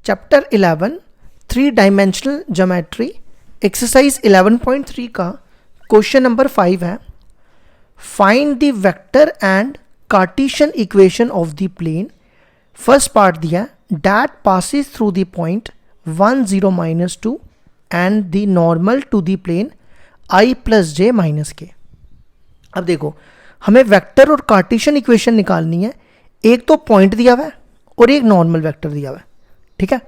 Chapter 11 three dimensional geometry exercise 11.3 का question number 5 है। Find the vector and cartesian equation of the plane. First part दिया that passes through the point 1 0 -2 and the normal to the plane i + j - k। अब देखो हमें vector और Cartesian equation निकालनी है। एक तो पॉइंट दिया हुआ है और एक नॉर्मल वेक्टर दिया हुआ है, ठीक है।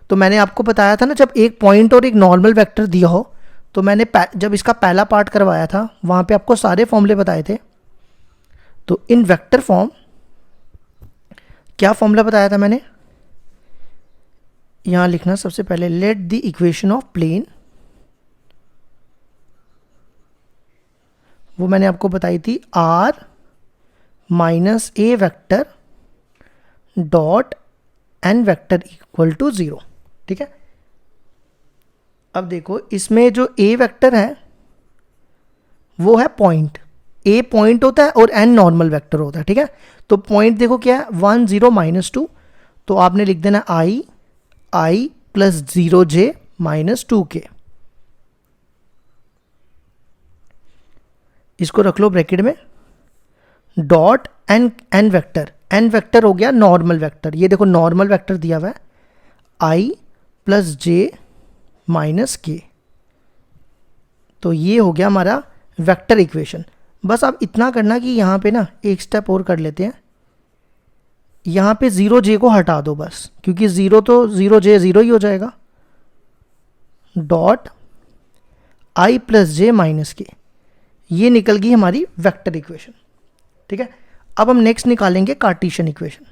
तो मैंने आपको बताया था ना, जब एक पॉइंट और एक नॉर्मल वेक्टर दिया हो तो मैंने जब इसका पहला पार्ट करवाया था वहां पे आपको सारे फॉर्मूले बताए थे। तो इन वेक्टर फॉर्म क्या फॉर्मूला बताया था मैंने, यहां लिखना सबसे पहले, let the equation of plane, वो मैंने आपको बताई थी r - a vector dot n vector equal to 0, ठीक है। अब देखो इसमें जो a वेक्टर है वो है पॉइंट, a पॉइंट होता है और n नॉर्मल वेक्टर होता है, ठीक है। तो पॉइंट देखो क्या है 1 0 -2, तो आपने लिख देना i + 0j - 2k। इसको रख लो ब्रैकेट में, dot n vector, n vector हो गया नॉर्मल वेक्टर। ये देखो नॉर्मल वेक्टर दिया हुआ है i + j - k। तो ये हो गया हमारा वेक्टर इक्वेशन। बस अब इतना करना कि यहाँ पे ना एक स्टेप और कर लेते हैं, यहाँ पे 0j को हटा दो बस, क्योंकि 0 तो 0j 0 ही हो जाएगा। डॉट i + j - k, ये निकल गई हमारी वेक्टर इक्वेशन, ठीक है। अब हम नेक्स्ट निकालेंगे कार्टेशियन इक्वेशन।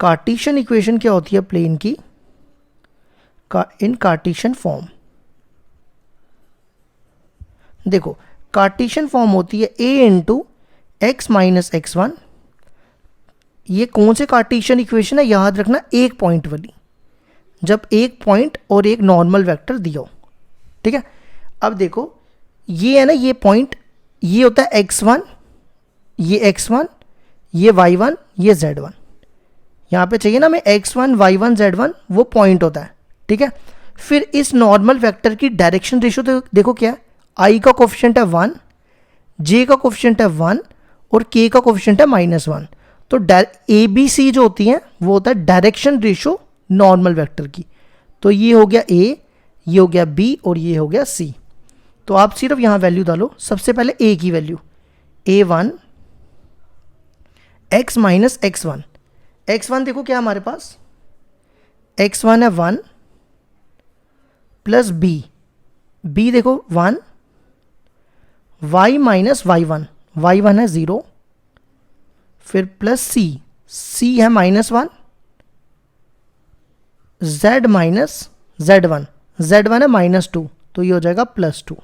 कार्टेशियन इक्वेशन क्या होती है प्लेन की, इन कार्टेशियन फॉर्म। देखो कार्टेशियन फॉर्म होती है a × x - x1। ये कौन से कार्टेशियन इक्वेशन है, याद रखना एक पॉइंट वाली, जब एक पॉइंट और एक नॉर्मल वेक्टर दिया हो, ठीक है। अब देखो ये है ना, ये पॉइंट, ये होता है x1, ये x1, ये y1, ये z1। यहाँ पे चाहिए ना हमें x1 y1 z1, वो पॉइंट होता है, ठीक है। फिर इस नॉर्मल वेक्टर की डायरेक्शन रेशियो तो देखो क्या है, i का कोफिशिएंट है 1, j का कोफिशिएंट है 1 और k का कोफिशिएंट है -1। तो ए बी सी जो होती है वो होता है डायरेक्शन रेशियो नॉर्मल वेक्टर की। तो ये हो गया a, ये हो गया b और ये हो गया c। तो आप सिर्फ यहाँ वैल्यू डालो, सबसे पहले a की value a1 x - x1। x1 देखो क्या हमारे पास, x1 है 1 प्लस b देखो 1, y - y1, y1 है 0, फिर प्लस c है -1, z - z1, z1 है -2, तो ये हो जाएगा +2,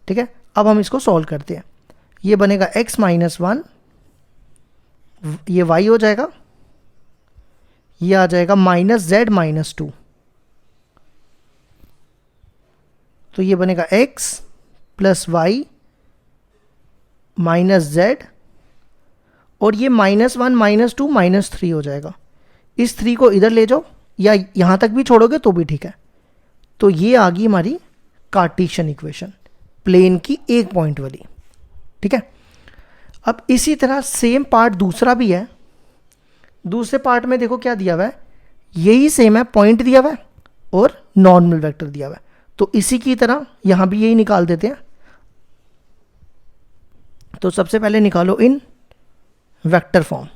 ठीक है। अब हम इसको सॉल्व करते हैं। ये बनेगा x - 1, ये y हो जाएगा, ये आ जाएगा -z - 2, तो ये बनेगा x + y - z, और ये -1 - 2 -3 हो जाएगा। इस 3 को इधर ले जाओ या यहाँ तक भी छोड़ोगे तो भी ठीक है। तो ये आ गई हमारी कार्टेशियन इक्वेशन प्लेन की एक पॉइंट वाली, ठीक है। अब इसी तरह सेम पार्ट दूसरा भी है। दूसरे पार्ट में देखो क्या दिया हुआ है, यही सेम है, पॉइंट दिया हुआ है और नॉर्मल वेक्टर दिया हुआ है। तो इसी की तरह यहां भी यही निकाल देते हैं। तो सबसे पहले निकालो in vector form.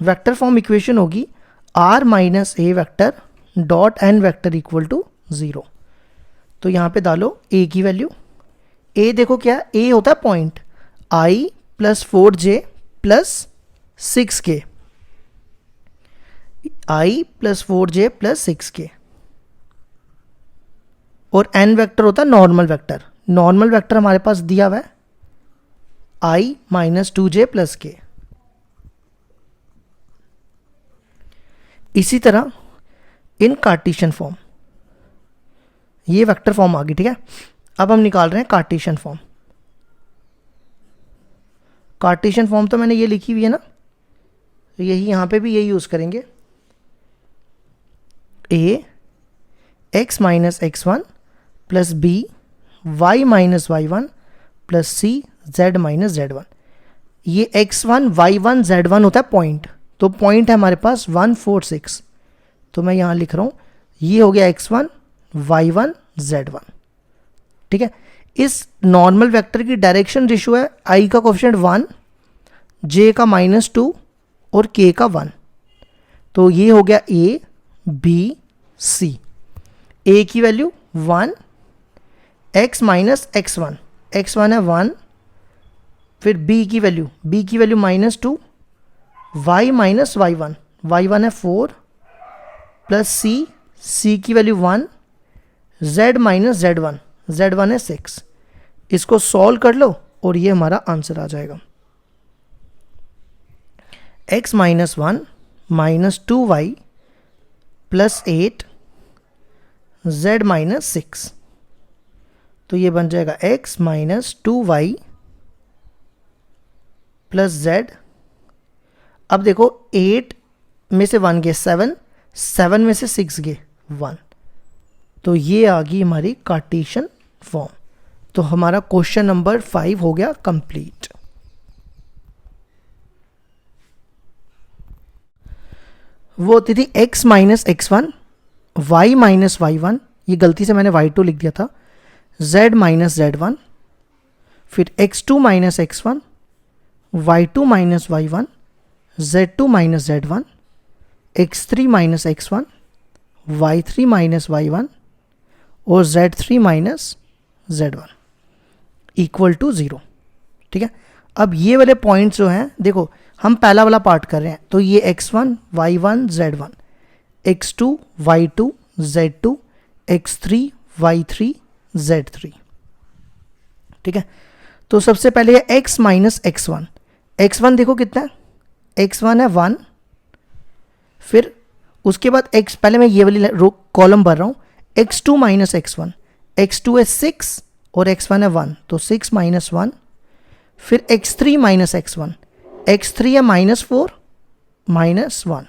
Vector form equation होगी r - a vector dot n vector equal to 0। तो यहां पे डालो a की वैल्यू। a देखो क्या है, a होता है point, i + 4j + 6k, i + 4j + 6k। और n वेक्टर होता है नॉर्मल वेक्टर। नॉर्मल वेक्टर हमारे पास दिया हुआ है i - 2j + k। इसी तरह इन कार्टेशियन फॉर्म, ये वेक्टर फॉर्म आ गई, ठीक है। अब हम निकाल रहे हैं कार्टेशियन फॉर्म। कार्टेशियन फॉर्म तो मैंने ये लिखी हुई है ना, तो यही यहाँ पे भी यही यूज़ करेंगे, a x minus x1 plus b y minus y1 plus c z minus z1। ये x1 y1 z1 होता है पॉइंट, तो पॉइंट है हमारे पास 1 4 6, तो मैं यहाँ लिख रहा हूँ ये हो गया x1 y1 z1। ठीक है, इस नॉर्मल वेक्टर की डायरेक्शन रेशियो है i का कोफिशिएंट 1, j का -2 और k का 1, तो ये हो गया a b c। a की value 1, x minus x1, x1 है 1, फिर b की value -2, y minus y1, y1 है 4 प्लस c की value 1, z minus z1, z1 है 6। इसको सॉल्व कर लो और ये हमारा आंसर आ जाएगा, x minus 1 minus 2y plus 8 z minus 6, तो ये बन जाएगा x minus 2y plus z। अब देखो 8 में से 1 गए 7, 7 में से 6 गए 1, तो ये आ गई हमारी कार्टेशियन फॉर्म। तो हमारा क्वेश्चन नंबर 5 हो गया कंप्लीट। वो होती थी x minus x1, y minus y1, ये गलती से मैंने y2 लिख दिया था, z माइनस z1, फिर x2 minus x1, y2 minus y1, z2 minus z1, x3 minus x1, y3 minus y1 और z3 minus z1 equal to 0। ठीक है, अब ये वाले पॉइंट्स जो हैं, देखो हम पहला वाला पार्ट कर रहे हैं, तो ये x1 y1 z1, x2 y2 z2, x3 y3 z3। ठीक है, तो सबसे पहले है x माइनस x1, x1 देखो कितना है, x1 है 1, फिर उसके बाद x, पहले मैं ये वाली कॉलम भर रहा हूँ, x2 माइनस x1, x2 है 6 और x1 है 1, तो 6 माइनस 1, फिर x3 माइनस x1, x3 है -4 -1।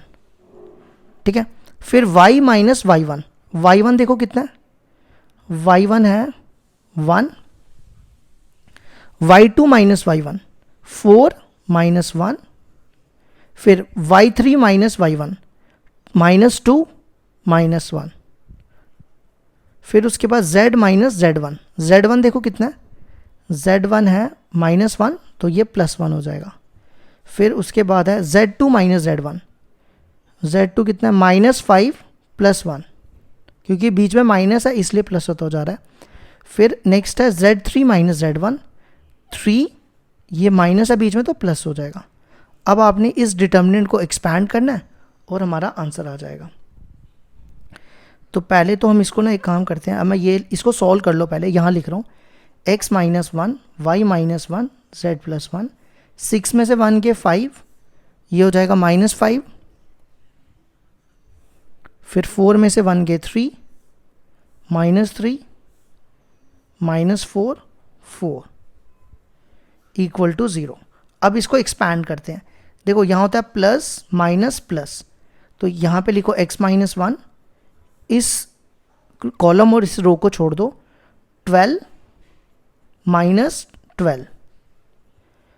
ठीक है, फिर y माइनस y1, y1 देखो कितना है, y1 है 1, y2 माइनस y1 4 -1, फिर y3 माइनस y1 -2 -1, फिर उसके बाद z माइनस z1, z1 देखो कितना है, z1 है -1, तो ये +1 हो जाएगा। फिर उसके बाद है z2 माइनस z1, z2 कितना है -5 +1, क्योंकि बीच में माइनस है इसलिए प्लस होता जा रहा है। फिर नेक्स्ट है z3 माइनस z1, 3, ये माइनस है बीच में तो प्लस हो जाएगा। अब आपने इस डिटर्मिनेंट को एक्सपैंड करना है और हमारा आंसर आ जाएगा। तो पहले तो हम इसको ना एक काम करते हैं, अब मैं ये इसको सॉल्व कर लो, पहले यहाँ लिख रहा हूँ x minus 1 y minus 1 z plus 1, 6 में से 1 के 5, ये हो जाएगा -5, फिर 4 में से 1 के 3, -3 -4 4 इक्वल टू 0। अब इसको एक्सपैंड करते हैं, देखो यहाँ होता है प्लस माइनस प्लस, तो यहाँ पे लिखो x माइनस 1, इस कॉलम और इस रो को छोड़ दो, 12 -12,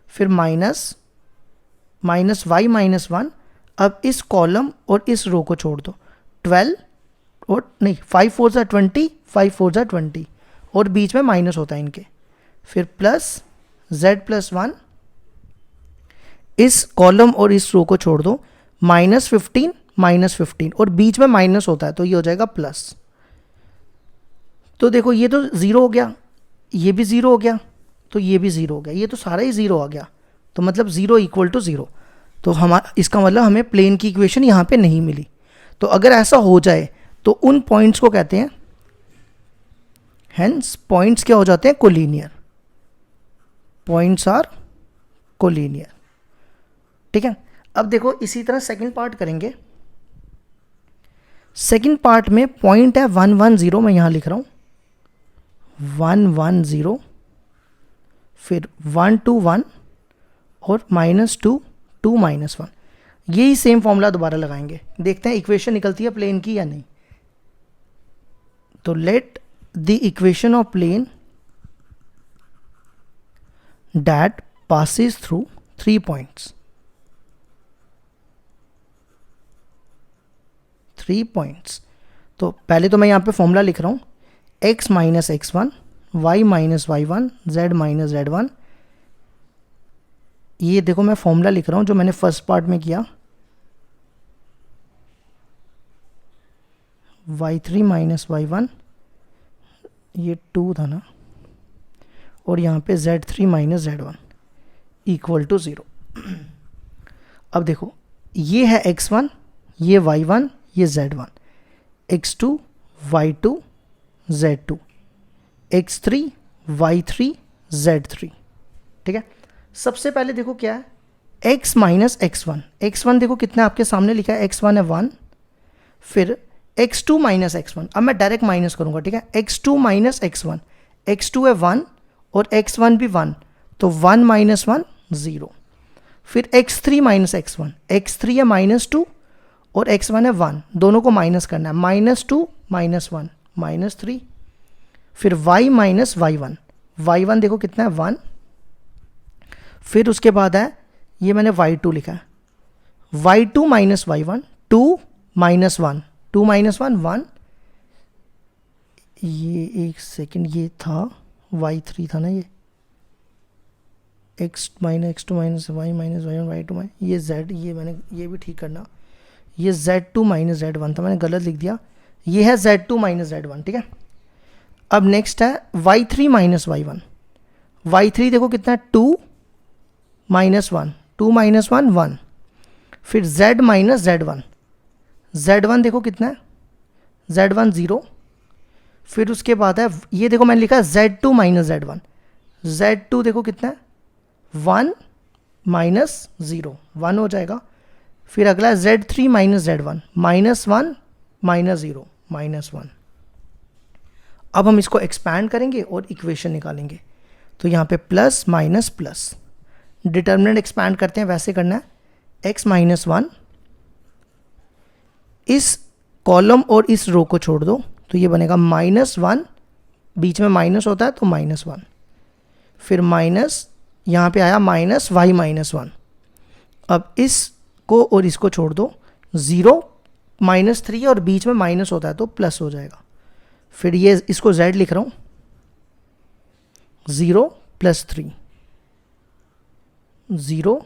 फिर माइनस y माइनस 1, अब इस कॉलम और इस रो को छोड़ दो, 12 और नहीं 5 4 ज़ा 20, 5 4 ज़ा 20 और बीच में माइनस होता है इनके, फिर प्लस z प्लस 1, इस कॉलम और इस रो को छोड़ दो, -15 और बीच में माइनस होता है तो ये हो जाएगा प्लस। तो देखो ये तो 0 हो गया, ये भी 0 हो गया, तो ये भी 0 हो गया, ये तो सारा ही 0 आ गया, तो मतलब 0 इक्वल टू 0। तो हमारा इसका मतलब हमें प्लेन की इक्वेशन यहाँ पे नहीं मिली। तो अगर ऐसा हो जाए तो उन पॉइंट्स को कहते हैं, हेंस पॉइंट्स क्या हो जाते हैं, कोलिनियर, पॉइंट्स आर कोलिनियर। ठीक है, अब देखो इसी तरह सेकंड पार्ट करेंगे। सेकंड पार्ट में पॉइंट है 1 1 0, मैं यहाँ लिख रहा हूँ 1 1 0, फिर 1 2 1 और -2 2 -1, यही सेम फॉर्मूला दोबारा लगाएंगे, देखते हैं इक्वेशन निकलती है प्लेन की या नहीं। तो let the equation of plane that passes through 3 points, 3 points। तो पहले तो मैं यहाँ पे फॉर्मूला लिख रहा हूँ, x minus x1, y minus y1, z minus z1। ये देखो मैं फॉर्मूला लिख रहा हूँ जो मैंने फर्स्ट पार्ट में किया, y3 माइनस y1, ये 2 था ना, और यहाँ पे z3 minus z1 equal to 0। अब देखो ये है x1, ये y1, ये z1, x2 y2 z2, x3 y3 z3। ठीक है, सबसे पहले देखो क्या है, x माइनस x1, x1 देखो कितना आपके सामने लिखा है, x1 है 1, फिर x2 माइनस x1, अब मैं डायरेक्ट माइनस करूंगा। ठीक है, x2 माइनस x1, x2 है 1 और x1 भी 1, तो 1 माइनस 1 0। फिर x3 माइनस x1, x3 है -2 और x1 है 1, दोनों को माइनस करना है, -2 माइनस 1 -3। फिर y माइनस y1, y1 देखो कितना है 1, फिर उसके बाद है ये मैंने y2 लिखा है, y2 minus y1, 2 minus 1, 2 minus 1 1, ये एक सेकेंड, ये था y3 था ना, ये x minus x2 minus y minus y1 y2 minus ये z, ये मैंने ये भी ठीक करना, ये z2 माइनस z1 था, मैंने गलत लिख दिया, ये है z2 माइनस z1। ठीक है, अब नेक्स्ट है y3 माइनस y1, y3 देखो कितना है 2 माइनस 1, 2 माइनस 1 1, फिर z माइनस z1, z1 देखो कितना है z1 0, फिर उसके बाद है ये देखो मैंने लिखा z2 माइनस z1, z2 देखो कितना है 1 माइनस 0, 1 हो जाएगा। फिर अगला z3 माइनस z1, -1 माइनस 0 -1। अब हम इसको एक्सपैंड करेंगे और इक्वेशन निकालेंगे, तो यहाँ पे plus minus plus, determinant expand करते हैं, वैसे करना है x माइनस 1, इस कॉलम और इस रो को छोड़ दो तो ये बनेगा -1, बीच में माइनस होता है तो -1, फिर माइनस यहाँ पे आया माइनस y माइनस 1, अब इसको और इसको छोड़ दो, 0 -3 और बीच में माइनस होता है तो प्लस हो जाएगा। फिर ये इसको z लिख रहा हूँ, 0 प्लस 3, 0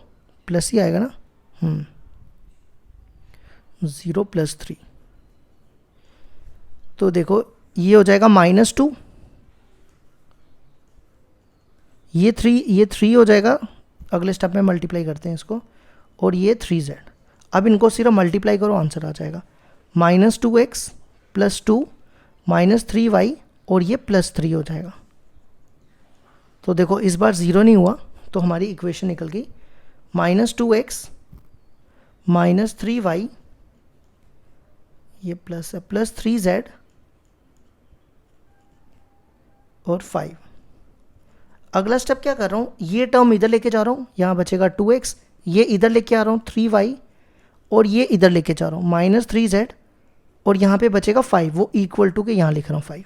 प्लस ही आएगा ना, 0 प्लस 3, तो देखो ये हो जाएगा -2, ये 3 हो जाएगा, अगले स्टेप में मल्टीप्लाई करते हैं इसको, और ये 3z। अब इनको सिर्फ मल्टीप्लाई करो, आंसर आ जाएगा -2x प्लस 2 -3y और ये +3 हो जाएगा। तो देखो इस बार 0 नहीं हुआ तो हमारी इक्वेशन निकल गई, -2x -3y, ये प्लस है, प्लस 3z और 5। अगला स्टेप क्या कर रहा हूँ, ये टर्म इधर लेके जा रहा हूँ, यहाँ बचेगा 2x, ये इधर लेके आ रहा हूँ 3y और ये इधर लेके जा रहा हूँ -3z और यहाँ पे बचेगा 5, वो इक्वल टू के यहाँ लिख रहा हूँ 5।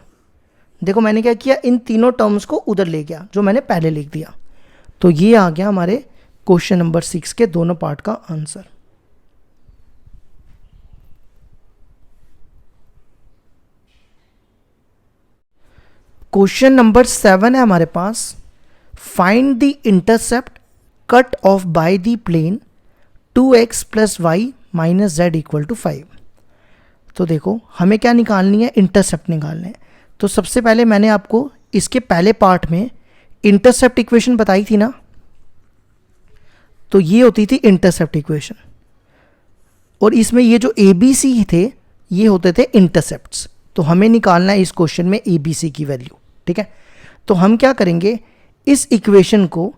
देखो मैंने क्या किया, इन तीनों टर्म्स को उधर ले गया जो मैंने पहले लिख दिया। तो ये आ गया हमारे क्वेश्चन नंबर 6 के दोनों पार्ट का आंसर। क्वेश्चन नंबर 7 है हमारे पास, find the intercept cut off by the plane 2x plus y minus z equal to 5। तो देखो हमें क्या निकालनी है, इंटरसेप्ट निकालने हैं। तो सबसे पहले मैंने आपको इसके पहले पार्ट में इंटरसेप्ट इक्वेशन बताई थी ना, तो ये होती थी इंटरसेप्ट इक्वेशन, और इसमें ये जो ए बी सी थे ये होते थे इंटरसेप्ट्स। तो हमें निकालना है इस क्वेश्चन में ए बी सी की वैल्यू। ठीक है, तो हम क्या करेंगे, इस इक्वेशन को,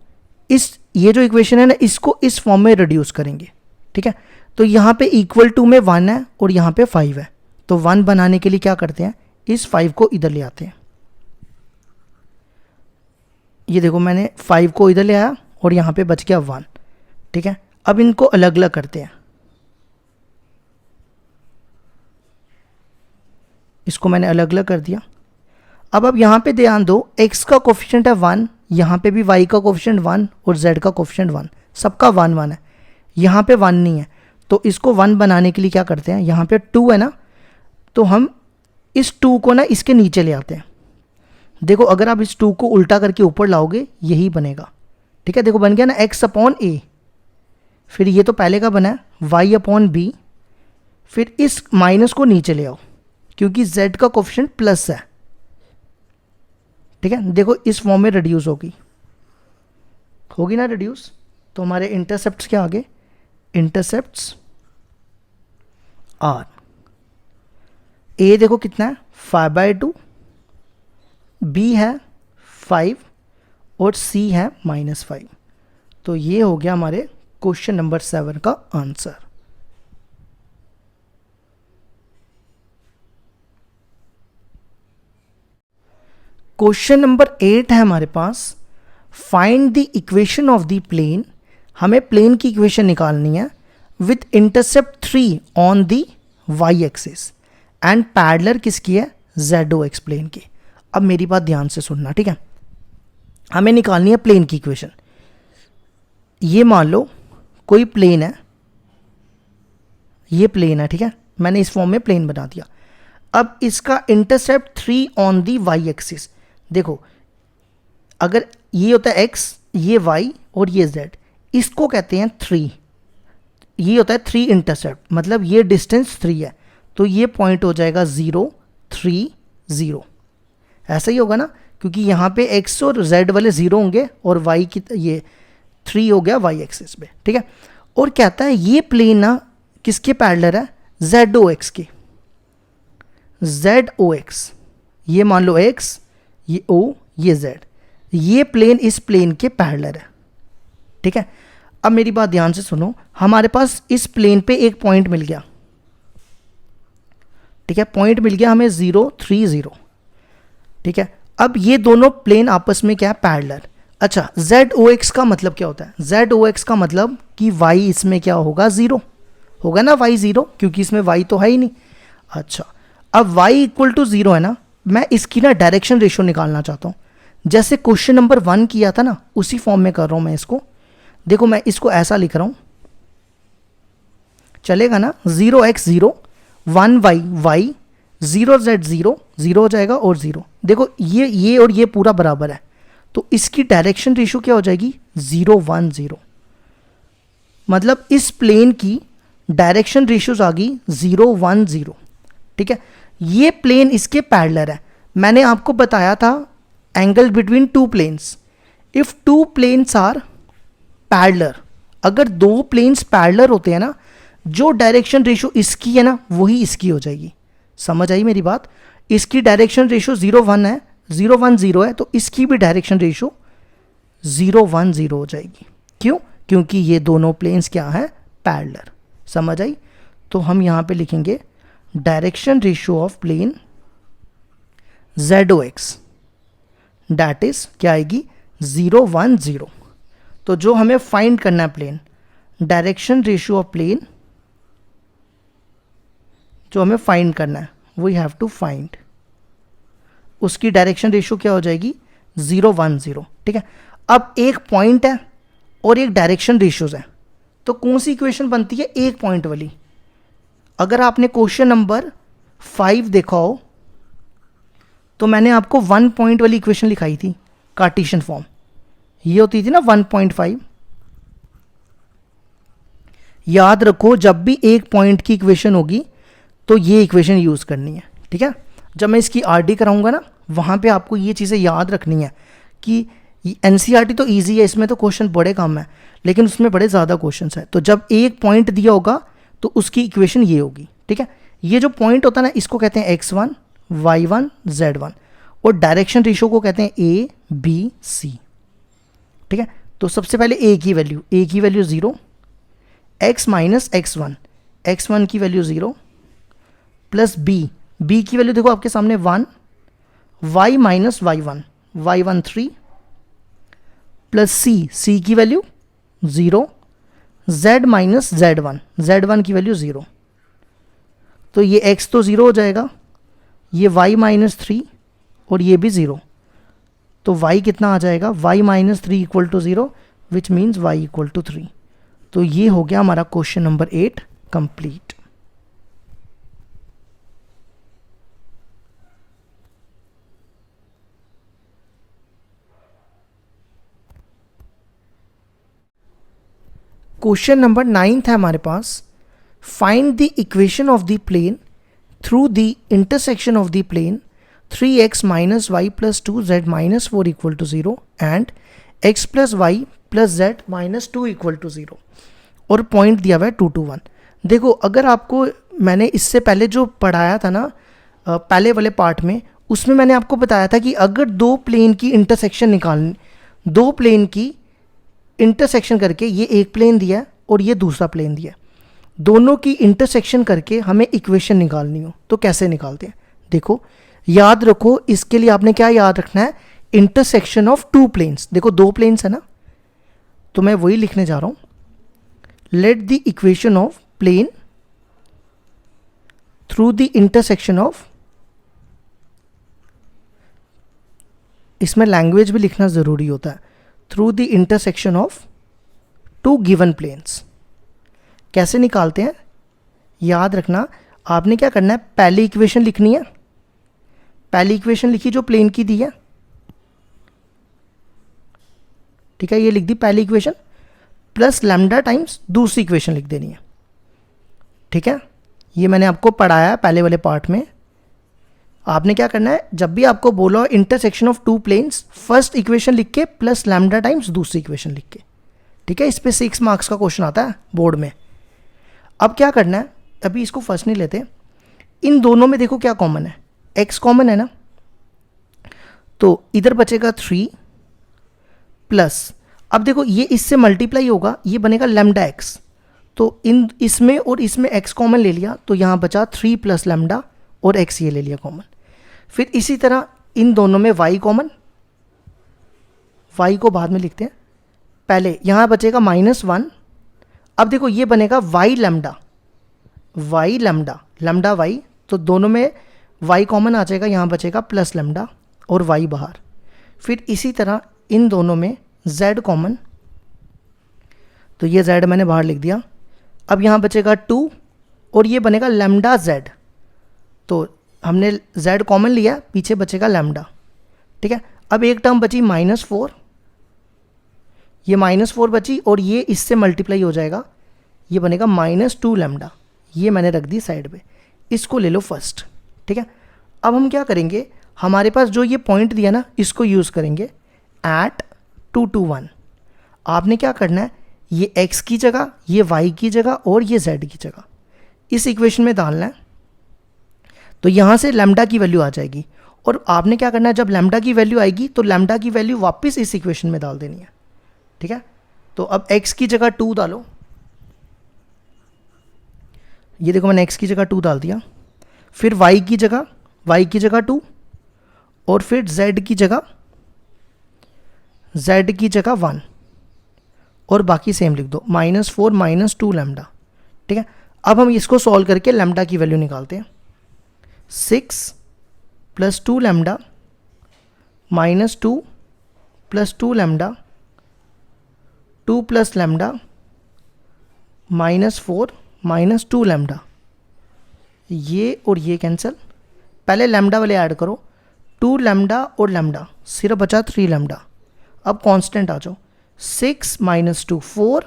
ये जो इक्वेशन है ना, इसको इस फॉर्म में रिड्यूस करेंगे। ठीक है, तो यहाँ पे इक्वल टू में 1 है और यहाँ पे 5 है, तो 1 बनाने के लिए क्या करते हैं, इस 5 को इधर ले आते हैं। ये देखो मैंने 5 को इधर ले आया और यहाँ पे बच गया 1। ठीक है, अब इनको अलग अलग करते हैं। इसको मैंने अलग अलग कर दिया। अब यहाँ पे ध्यान दो, x का कोफिशिएंट है 1, यहाँ पे भी y का कोफिशिएंट 1 और z का कोफिशिएंट 1, सबका 1 1 है। यहाँ पे 1 नहीं है, तो इसको 1 बनाने के लिए क्या करते हैं, यहाँ पे 2 है ना, तो हम इस 2 को ना इसके नीचे ले आते हैं। देखो अगर आप इस 2 को उल्टा करके ऊपर लाओगे यही बनेगा, ठीक है। देखो बन गया ना x अपॉन a, फिर ये तो पहले का बना है y अपॉन b, फिर इस माइनस को नीचे ले आओ क्योंकि z का कोफिशिएंट प्लस है, ठीक है। देखो इस फॉर्म में रिड्यूस होगी ना रिड्यूस, तो हमारे इंटरसेप्ट्स क्या आगे, इंटरसेप्ट्स आर, ए देखो कितना है 5/2, बी है 5 और सी है -5। तो ये हो गया हमारे क्वेश्चन नंबर 7 का आंसर। क्वेश्चन नंबर 8 है हमारे पास, find the equation of the plane. हमें प्लेन की इक्वेशन निकालनी है with intercept 3 on the y axis and parallel किसकी है, ZOX प्लेन की। अब मेरी बात ध्यान से सुनना, ठीक है। हमें निकालनी है प्लेन की इक्वेशन। ये मान लो कोई प्लेन है, ये प्लेन है, ठीक है, मैंने इस फॉर्म में प्लेन बना दिया। अब इसका intercept 3 on the Y axis, देखो अगर ये होता है x, ये y और ये z, इसको कहते हैं 3, ये होता है 3 इंटरसेप्ट, मतलब ये डिस्टेंस 3 है, तो ये पॉइंट हो जाएगा 0 3 0, ऐसा ही होगा ना, क्योंकि यहाँ पे x और z वाले 0 होंगे और y की ये 3 हो गया y एक्सिस पे, ठीक है। और कहता है ये प्लेन ना किसके पैरेलल है, ZOX के, ZOX, ये मान लो x, ये O, ये Z, ये प्लेन इस प्लेन के पैरेलल है, ठीक है। अब मेरी बात ध्यान से सुनो, हमारे पास इस प्लेन पे एक पॉइंट मिल गया, ठीक है, पॉइंट मिल गया हमें 0 3 0, ठीक है। अब ये दोनों प्लेन आपस में क्या है, पैरेलल। अच्छा, ZOX का मतलब क्या होता है, ZOX का मतलब कि y इसमें क्या होगा, 0 होगा ना, y 0, क्योंकि इसमें y तो है ही नहीं। अच्छा, अब y इक्वल टू 0 है ना, मैं इसकी ना डायरेक्शन रेशियो निकालना चाहता हूँ, जैसे क्वेश्चन नंबर 1 किया था ना, उसी फॉर्म में कर रहा हूँ मैं इसको। देखो मैं इसको ऐसा लिख रहा हूँ, चलेगा ना, 0x 0 1y y 0z 0 0 हो जाएगा और 0। देखो ये और ये पूरा बराबर है, तो इसकी डायरेक्शन रेशियो क्या हो जाएगी, 0 1 0, मतलब इस प्लेन की डायरेक्शन रेशियोज आ गई 0 1 0, ठीक है। ये प्लेन इसके पैरेलल है। मैंने आपको बताया था angle between two planes, if two planes are parallel, अगर दो प्लेन्स पैरेलल होते हैं ना, जो डायरेक्शन रेशियो इसकी है ना वही इसकी हो जाएगी। समझ आई मेरी बात, इसकी डायरेक्शन रेशियो 0 1 है, 0 1 0 है, तो इसकी भी डायरेक्शन रेशियो 0 1 0 हो जाएगी। क्यों, क्योंकि ये दोनों प्लेन्स क्या है, पैरेलल। समझ आई, तो हम यहाँ पे लिखेंगे direction ratio of plane ZOX that is क्या आएगी, 0 1 0। तो जो हमें फाइंड करना है plane, direction ratio of plane जो हमें फाइंड करना है, वी हैव टू फाइंड, उसकी डायरेक्शन रेशियो क्या हो जाएगी, 0 1 0, ठीक है। अब एक पॉइंट है और एक डायरेक्शन रेशियोज है, तो कौन सी इक्वेशन बनती है, एक पॉइंट वाली। अगर आपने क्वेश्चन नंबर 5 देखा हो तो मैंने आपको 1 पॉइंट वाली इक्वेशन लिखाई थी, कार्टेशियन फॉर्म, ये होती थी ना 1.5। याद रखो जब भी एक पॉइंट की इक्वेशन होगी तो ये इक्वेशन यूज करनी है, ठीक है। जब मैं इसकी आरडी कराऊंगा ना, वहां पे आपको ये चीज़ें याद रखनी है कि एनसीईआरटी तो इजी है, इसमें तो क्वेश्चन बड़े कम है, लेकिन उसमें बड़े ज़्यादा क्वेश्चन है। तो जब एक पॉइंट दिया होगा तो उसकी इक्वेशन ये होगी, ठीक है। ये जो पॉइंट होता है ना, इसको कहते हैं x1 y1 z1, और डायरेक्शन रेशियो को कहते हैं a b c, ठीक है। तो सबसे पहले a की वैल्यू 0, x माइनस x1 की वैल्यू 0 प्लस b की वैल्यू देखो आपके सामने 1, y minus y1 3 plus c की वैल्यू 0, z माइनस z1 की वैल्यू 0। तो ये x तो 0 हो जाएगा, ये y -3 और ये भी 0, तो y कितना आ जाएगा, y -3 equal to 0, which means y equal to 3। तो ये हो गया हमारा question number 8 complete. Question number 9 है हमारे पास, find the equation of the plane through the intersection of the plane 3x minus y plus 2z minus 4 equal to 0 and x plus y plus z minus 2 equal to 0 और point दिया हुआ है 2 to 1। देखो अगर आपको मैंने इससे पहले जो पढ़ाया था ना पहले वाले पार्ट में, उसमें मैंने आपको बताया था कि अगर दो प्लेन की इंटरसेक्शन निकालनी, दो प्लेन की इंटरसेक्शन करके, ये एक प्लेन दिया है और ये दूसरा प्लेन दिया है, दोनों की इंटरसेक्शन करके हमें इक्वेशन निकालनी हो तो कैसे निकालते हैं। देखो याद रखो, इसके लिए आपने क्या याद रखना है, इंटरसेक्शन ऑफ टू प्लेन्स। देखो दो प्लेन्स है ना, तो मैं वही लिखने जा रहा हूं, let the equation of plane through the intersection of, इसमें लैंग्वेज भी लिखना जरूरी होता है, through the intersection of two given planes. कैसे निकालते हैं, याद रखना आपने क्या करना है, पहली इक्वेशन लिखनी है, पहली इक्वेशन लिखी जो प्लेन की दी है, ठीक है, ये लिख दी पहली इक्वेशन, प्लस लैम्डा टाइम्स दूसरी इक्वेशन लिख देनी है, ठीक है। ये मैंने आपको पढ़ाया पहले वाले पार्ट में। आपने क्या करना है, जब भी आपको बोला intersection of two planes, first equation लिख के प्लस लैम्डा टाइम्स दूसरी इक्वेशन लिख के, ठीक है। इस पे 6 मार्क्स का क्वेश्चन आता है बोर्ड में। अब क्या करना है, अभी इसको फर्स्ट नहीं लेते, इन दोनों में देखो क्या कॉमन है, x कॉमन है ना, तो इधर बचेगा 3 प्लस, अब देखो ये इससे मल्टीप्लाई होगा, ये बनेगा लैम्डा x, तो इन इसमें और इसमें x कॉमन ले लिया, तो यहाँ बचा 3 प्लस लैम्डा और x ये ले लिया कॉमन। फिर इसी तरह इन दोनों में y कॉमन, y को बाद में लिखते हैं, पहले यहाँ बचेगा -1, अब देखो ये बनेगा y lambda, y lambda, lambda y, तो दोनों में y कॉमन आ जाएगा, यहाँ बचेगा प्लस लैम्डा और y बाहर। फिर इसी तरह इन दोनों में z कॉमन, तो ये z मैंने बाहर लिख दिया, अब यहाँ बचेगा 2 और ये बनेगा लैम्डा z, तो हमने z कॉमन लिया, पीछे बचेगा लैम्डा, ठीक है। अब एक टर्म बची -4, ये -4 बची और ये इससे मल्टीप्लाई हो जाएगा, ये बनेगा -2 लैम्डा, ये मैंने रख दी साइड पे, इसको ले लो फर्स्ट, ठीक है। अब हम क्या करेंगे, हमारे पास जो ये पॉइंट दिया ना, इसको यूज़ करेंगे एट 2 to 1। आपने क्या करना है, ये x की जगह, ये y की जगह और ये z की जगह इस इक्वेशन में डालना है, तो यहाँ से लैम्डा की वैल्यू आ जाएगी, और आपने क्या करना है, जब लैम्डा की वैल्यू आएगी तो लैम्डा की वैल्यू वापस इस इक्वेशन में डाल देनी है, ठीक है। तो अब x की जगह 2 डालो, ये देखो मैंने x की जगह 2 डाल दिया, फिर y की जगह 2 और फिर z की जगह 1 और बाकी सेम लिख दो, -4 -2 लैम्डा, ठीक है। अब हम इसको सॉल्व करके लैम्डा की वैल्यू निकालते हैं, 6 + 2 लैम्डा -2 + 2 लैम्डा 2 + लैम्डा -4 -2 लैम्डा, ये और ये कैंसिल, पहले लैम्डा वाले ऐड करो, 2 लैम्डा और लैम्डा, सिर्फ बचा 3 लैम्डा। अब कांस्टेंट आ जाओ, 6 - 2 4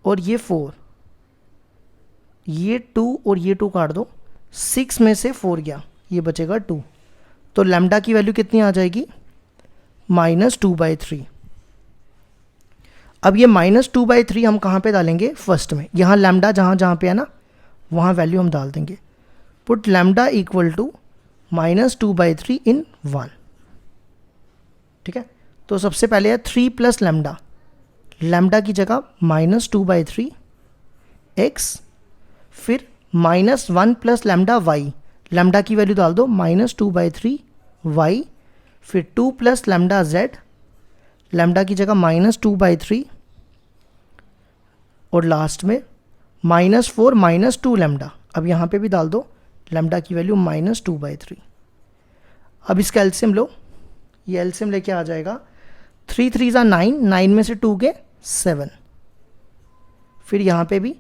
और ये 4, ये 2 और ये 2 काट दो, 6 में से 4 गया, ये बचेगा 2, तो लैम्डा की वैल्यू कितनी आ जाएगी, -2/3। अब ये -2/3 हम कहाँ पे डालेंगे, फर्स्ट में, यहाँ लैम्डा जहाँ जहाँ पे है ना, वहाँ वैल्यू हम डाल देंगे, पुट लैम्डा इक्वल टू -2/3 इन 1, ठीक है। तो सबसे पहले है 3 प्लस लैम्डा, लैम्डा की जगह -2/3 x, फिर -1 प्लस लैम्डा y, लैम्डा की वैल्यू डाल दो -2/3 y, फिर 2 प्लस लैम्डा z, लैम्डा की जगह -2/3 और लास्ट में -4 -2 लैम्डा, अब यहाँ पे भी डाल दो लैम्डा की वैल्यू -2/3, अब इसका एलसीएम लो, ये एलसीएम लेके आ जाएगा 3 3 ज़ा 9, 9 में से 2 गए 7, फिर यहाँ पे भी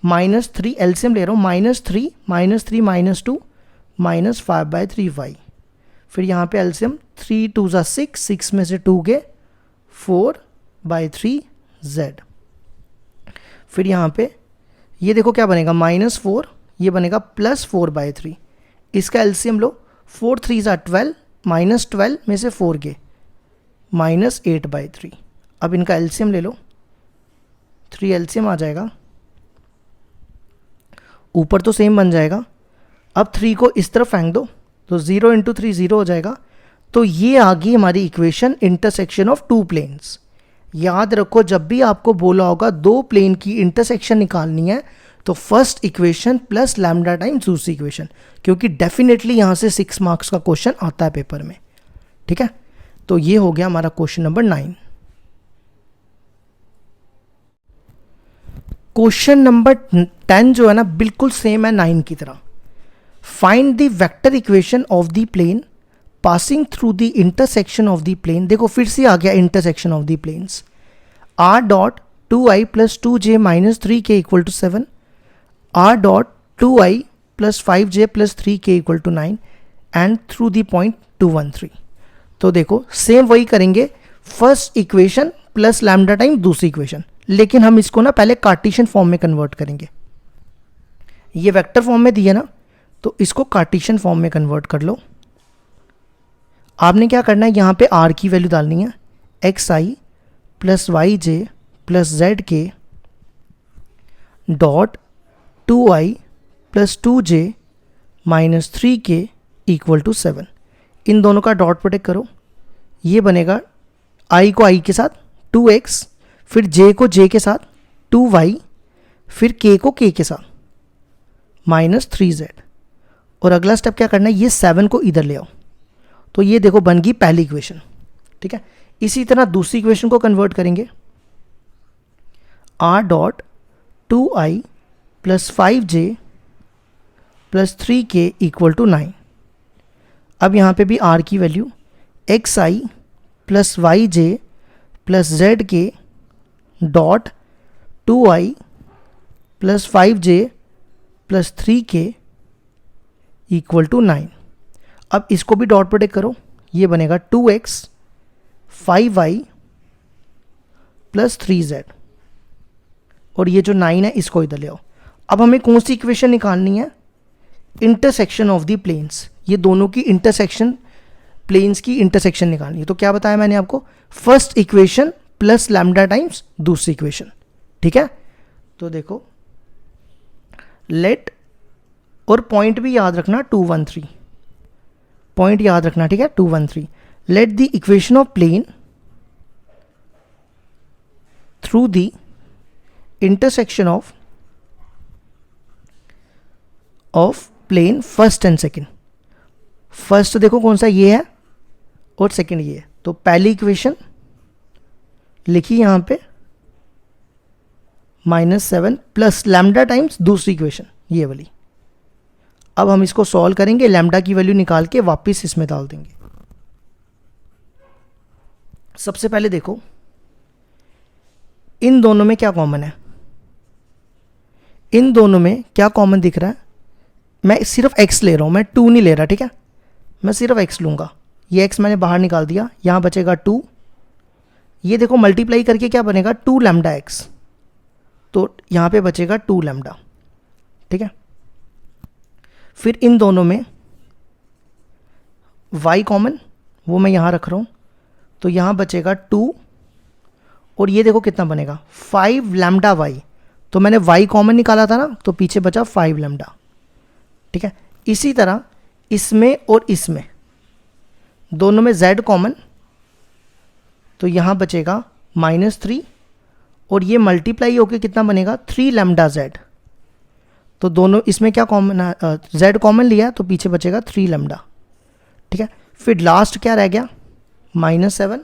-3 एलसीएम ले रहा हूँ, -3 -3 -2 -5/3 y, फिर यहाँ पे एलसीएम 3 2 ज़ा 6, 6 में से 2 गए 4/3 z, फिर यहाँ पे ये देखो क्या बनेगा -4, ये बनेगा +4/3, इसका एलसीएम लो, 4 3 ज़ा 12, -12 में से 4 गए -8/3, अब इनका एलसीएम ले लो, 3 एलसीएम आ जाएगा, ऊपर तो सेम बन जाएगा, अब 3 को इस तरफ फेंक दो तो 0 × 3 0 हो जाएगा। तो ये आ गई हमारी equation intersection of two planes. याद रखो जब भी आपको बोला होगा दो प्लेन की इंटरसेक्शन निकालनी है तो first equation plus lambda times दूसरी इक्वेशन, क्योंकि डेफिनेटली यहाँ से 6 मार्क्स का क्वेश्चन आता है पेपर में। ठीक है, तो ये हो गया हमारा क्वेश्चन नंबर 9। क्वेश्चन नंबर 10 जो है ना बिल्कुल सेम है 9 की तरह। Find the vector equation of the plane passing through the intersection of the plane. देखो फिर से आ गया intersection of the planes. r dot 2i + 2j - 3k = 7, r dot 2i + 5j + 3k = 9 and through the point 2 1 3। तो देखो same वही करेंगे, first equation plus lambda time दूसरी इक्वेशन, लेकिन हम इसको ना पहले कार्टेशियन फॉर्म में कन्वर्ट करेंगे। ये वेक्टर फॉर्म में दिया ना, तो इसको कार्टेशियन फॉर्म में कन्वर्ट कर लो। आपने क्या करना है, यहाँ पे r की वैल्यू डालनी है, xi + yj + zk dot 2i + 2j - 3k = 7। इन दोनों का डॉट प्रोडक्ट करो, ये बनेगा i को i के साथ 2x, फिर j को j के साथ 2y, फिर k को k के साथ -3z। और अगला स्टेप क्या करना है, ये 7 को इधर ले आओ, तो ये देखो बन गई पहली इक्वेशन। ठीक है, इसी तरह दूसरी इक्वेशन को कन्वर्ट करेंगे, r dot 2i + 5j + 3k = 9। अब यहाँ पे भी r की value xi + yj + zk dot 2i + 5j + 3k = 9। अब इसको भी डॉट प्रोडक्ट करो, ये बनेगा 2x 5y + 3z, और ये जो 9 है इसको इधर ले आओ। अब हमें कौन सी इक्वेशन निकालनी है, इंटरसेक्शन ऑफ द प्लेन्स। ये दोनों की इंटरसेक्शन, प्लेन्स की इंटरसेक्शन निकालनी है। तो क्या बताया मैंने आपको, first equation plus lambda times दूसरी इक्वेशन। ठीक है, तो देखो लेट, और पॉइंट भी याद रखना 2 1 3, पॉइंट याद रखना। ठीक है, 2 1 3। Let the equation of plane through the intersection of plane first and second. First देखो कौन सा ये है और सेकेंड ये है, तो पहली इक्वेशन लिखी यहाँ पे -7 प्लस लैम्डा टाइम्स दूसरी इक्वेशन ये वाली। अब हम इसको सॉल्व करेंगे, लैम्डा की वैल्यू निकाल के वापस इसमें डाल देंगे। सबसे पहले देखो इन दोनों में क्या कॉमन है, इन दोनों में क्या कॉमन दिख रहा है, मैं सिर्फ x ले रहा हूं, मैं 2 नहीं ले रहा। ठीक है, मैं सिर्फ x लूंगा, ये x मैंने बाहर निकाल दिया, यहां बचेगा 2। ये देखो मल्टीप्लाई करके क्या बनेगा 2 लैम्डा x, तो यहां पे बचेगा 2 लैम्डा। ठीक है, फिर इन दोनों में y कॉमन, वो मैं यहां रख रहा हूं, तो यहां बचेगा 2, और ये देखो कितना बनेगा 5 लैम्डा y, तो मैंने y कॉमन निकाला था ना, तो पीछे बचा 5 लैम्डा। ठीक है, इसी तरह इसमें और इसमें दोनों में z कॉमन, तो यहां बचेगा -3, और ये मल्टीप्लाई होके कितना बनेगा 3 लैम्डा z, तो दोनों इसमें क्या कॉमन है, z कॉमन लिया तो पीछे बचेगा 3 लैम्डा। ठीक है, फिर लास्ट क्या रह गया -7,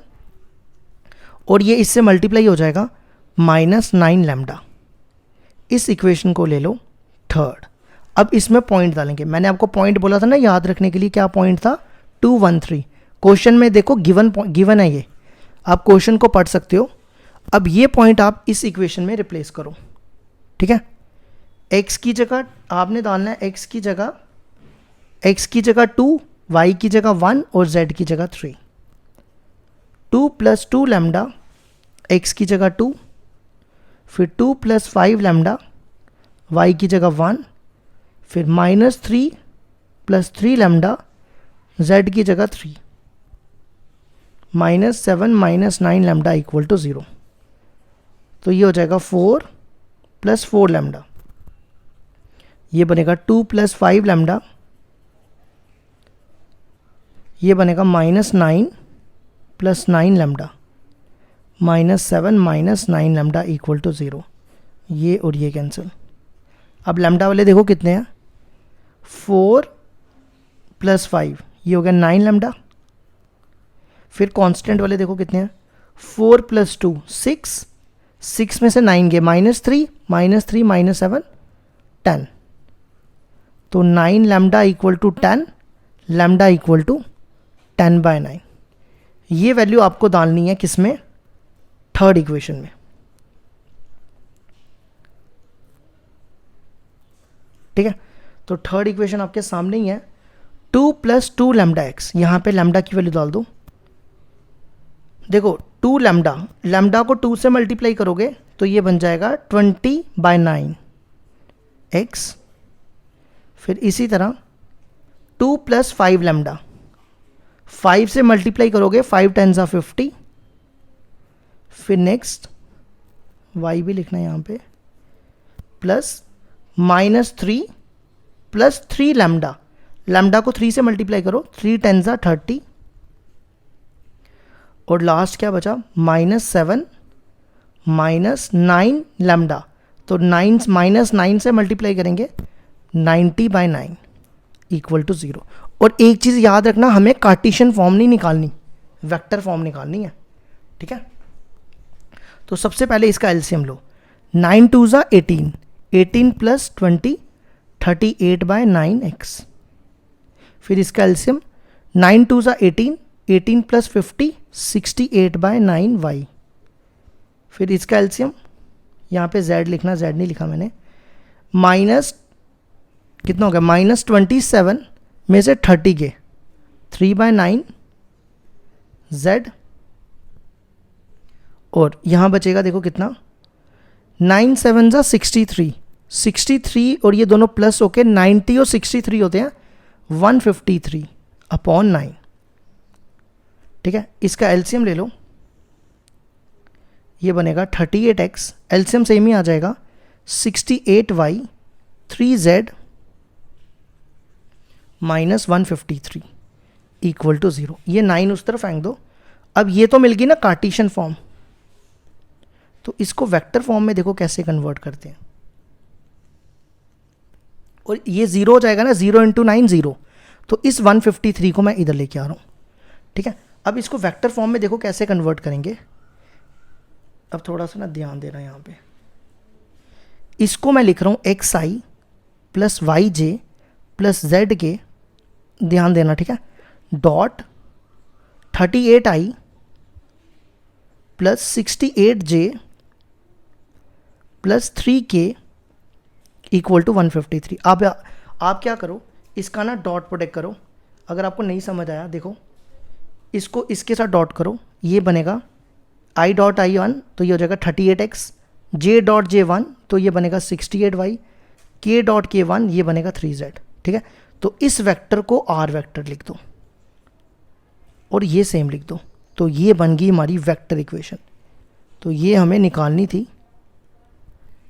और ये इससे मल्टीप्लाई हो जाएगा -9 लैम्डा। इस इक्वेशन को ले लो थर्ड। अब इसमें पॉइंट डालेंगे, मैंने आपको पॉइंट बोला था ना याद रखने के लिए, क्या पॉइंट था 213। क्वेश्चन में देखो गिवन है ये, आप क्वेश्चन को पढ़ सकते हो। अब ये पॉइंट आप इस इक्वेशन में रिप्लेस करो, ठीक है। x की जगह आपने डालना है x की जगह 2, y की जगह 1 और z की जगह 3। 2 + 2 लैम्डा x की जगह 2, फिर 2 + 5 लैम्डा y की जगह 1, फिर -3 + 3 लैम्डा z की जगह 3, -7 - 9 लैम्डा = 0। तो ये हो जाएगा 4 + 4 लैम्डा, ये बनेगा 2 + 5 लैम्डा, ये बनेगा -9 + 9 लैम्डा, -7 - 9 लैम्डा = 0। ये और ये कैंसिल। अब लैम्डा वाले देखो कितने हैं, 4 + 5, ये हो गया 9 लैम्डा। फिर कांस्टेंट वाले देखो कितने हैं, 4 + 2 6, 6 में से 9 गए, -3 - 7 10। तो 9 लैम्डा = 10, लैम्डा = 10/9। ये वैल्यू आपको डालनी है किस में, थर्ड इक्वेशन में, ठीक है। तो थर्ड इक्वेशन आपके सामने ही है। 2 + 2 लैम्डा x, यहाँ पे लैम्डा की वैल्यू डाल दो। देखो 2 लैम्डा को 2 से मल्टीप्लाई करोगे तो ये बन जाएगा 20/9 x। फिर इसी तरह 2 + 5 लैम्डा, 5 से मल्टीप्लाई करोगे 5 × 10 = 50। फिर नेक्स्ट y भी लिखना है यहाँ पे, प्लस -3 + 3 लैम्डा, लैम्डा को 3 से मल्टीप्लाई करो, 3 × 10 = 30। और लास्ट क्या बचा, -7 - 9 लैम्डा, तो 9 से मल्टीप्लाई करेंगे 90/9 = 0। और एक चीज़ याद रखना, हमें कार्टेशियन फॉर्म नहीं निकालनी, वेक्टर फॉर्म निकालनी है, ठीक है। तो सबसे पहले इसका एलसीएम लो, 9 × 2 = 18, 18 + 20 38/9x। फिर इसका एलसीएम 9 × 2 = 18, 18 + 50 68/9y। फिर इसका एलसीएम, यहाँ पे z लिखना, z नहीं लिखा मैंने, माइनस कितना हो गया, -27 में से 30 गए, 3/9 z। और यहाँ बचेगा देखो कितना, 9 × 7 = 63, 63 और ये दोनों प्लस होके 90 और 63 होते हैं 153/9, ठीक है। इसका एलसीएम ले लो, ये बनेगा 38x, एलसीएम सेम ही आ जाएगा, 68y 3z -153 = 0। ये 9 उस तरफ फेंक दो। अब ये तो मिल गई ना कार्टेशियन फॉर्म, तो इसको वेक्टर फॉर्म में देखो कैसे कन्वर्ट करते हैं। और ये 0 हो जाएगा ना, 0 × 9 0, तो इस 153 को मैं इधर लेके आ रहा हूँ, ठीक है। अब इसको वेक्टर फॉर्म में देखो कैसे कन्वर्ट करेंगे। अब थोड़ा सा ना ध्यान देना, यहाँ पे इसको मैं लिख रहा हूँ xi + yj + zk, ध्यान देना, ठीक है, डॉट 38i + 68j + 3k = 153। आप क्या करो, इसका ना डॉट प्रोडक्ट करो। अगर आपको नहीं समझ आया, देखो इसको इसके साथ डॉट करो, ये बनेगा i.i1, तो ये हो जाएगा 38x, j.j1, तो ये बनेगा 68y, k.k1, ये बनेगा 3z, ठीक है। तो इस वेक्टर को r वेक्टर लिख दो और ये सेम लिख दो, तो ये बन गई हमारी वेक्टर इक्वेशन। तो ये हमें निकालनी थी,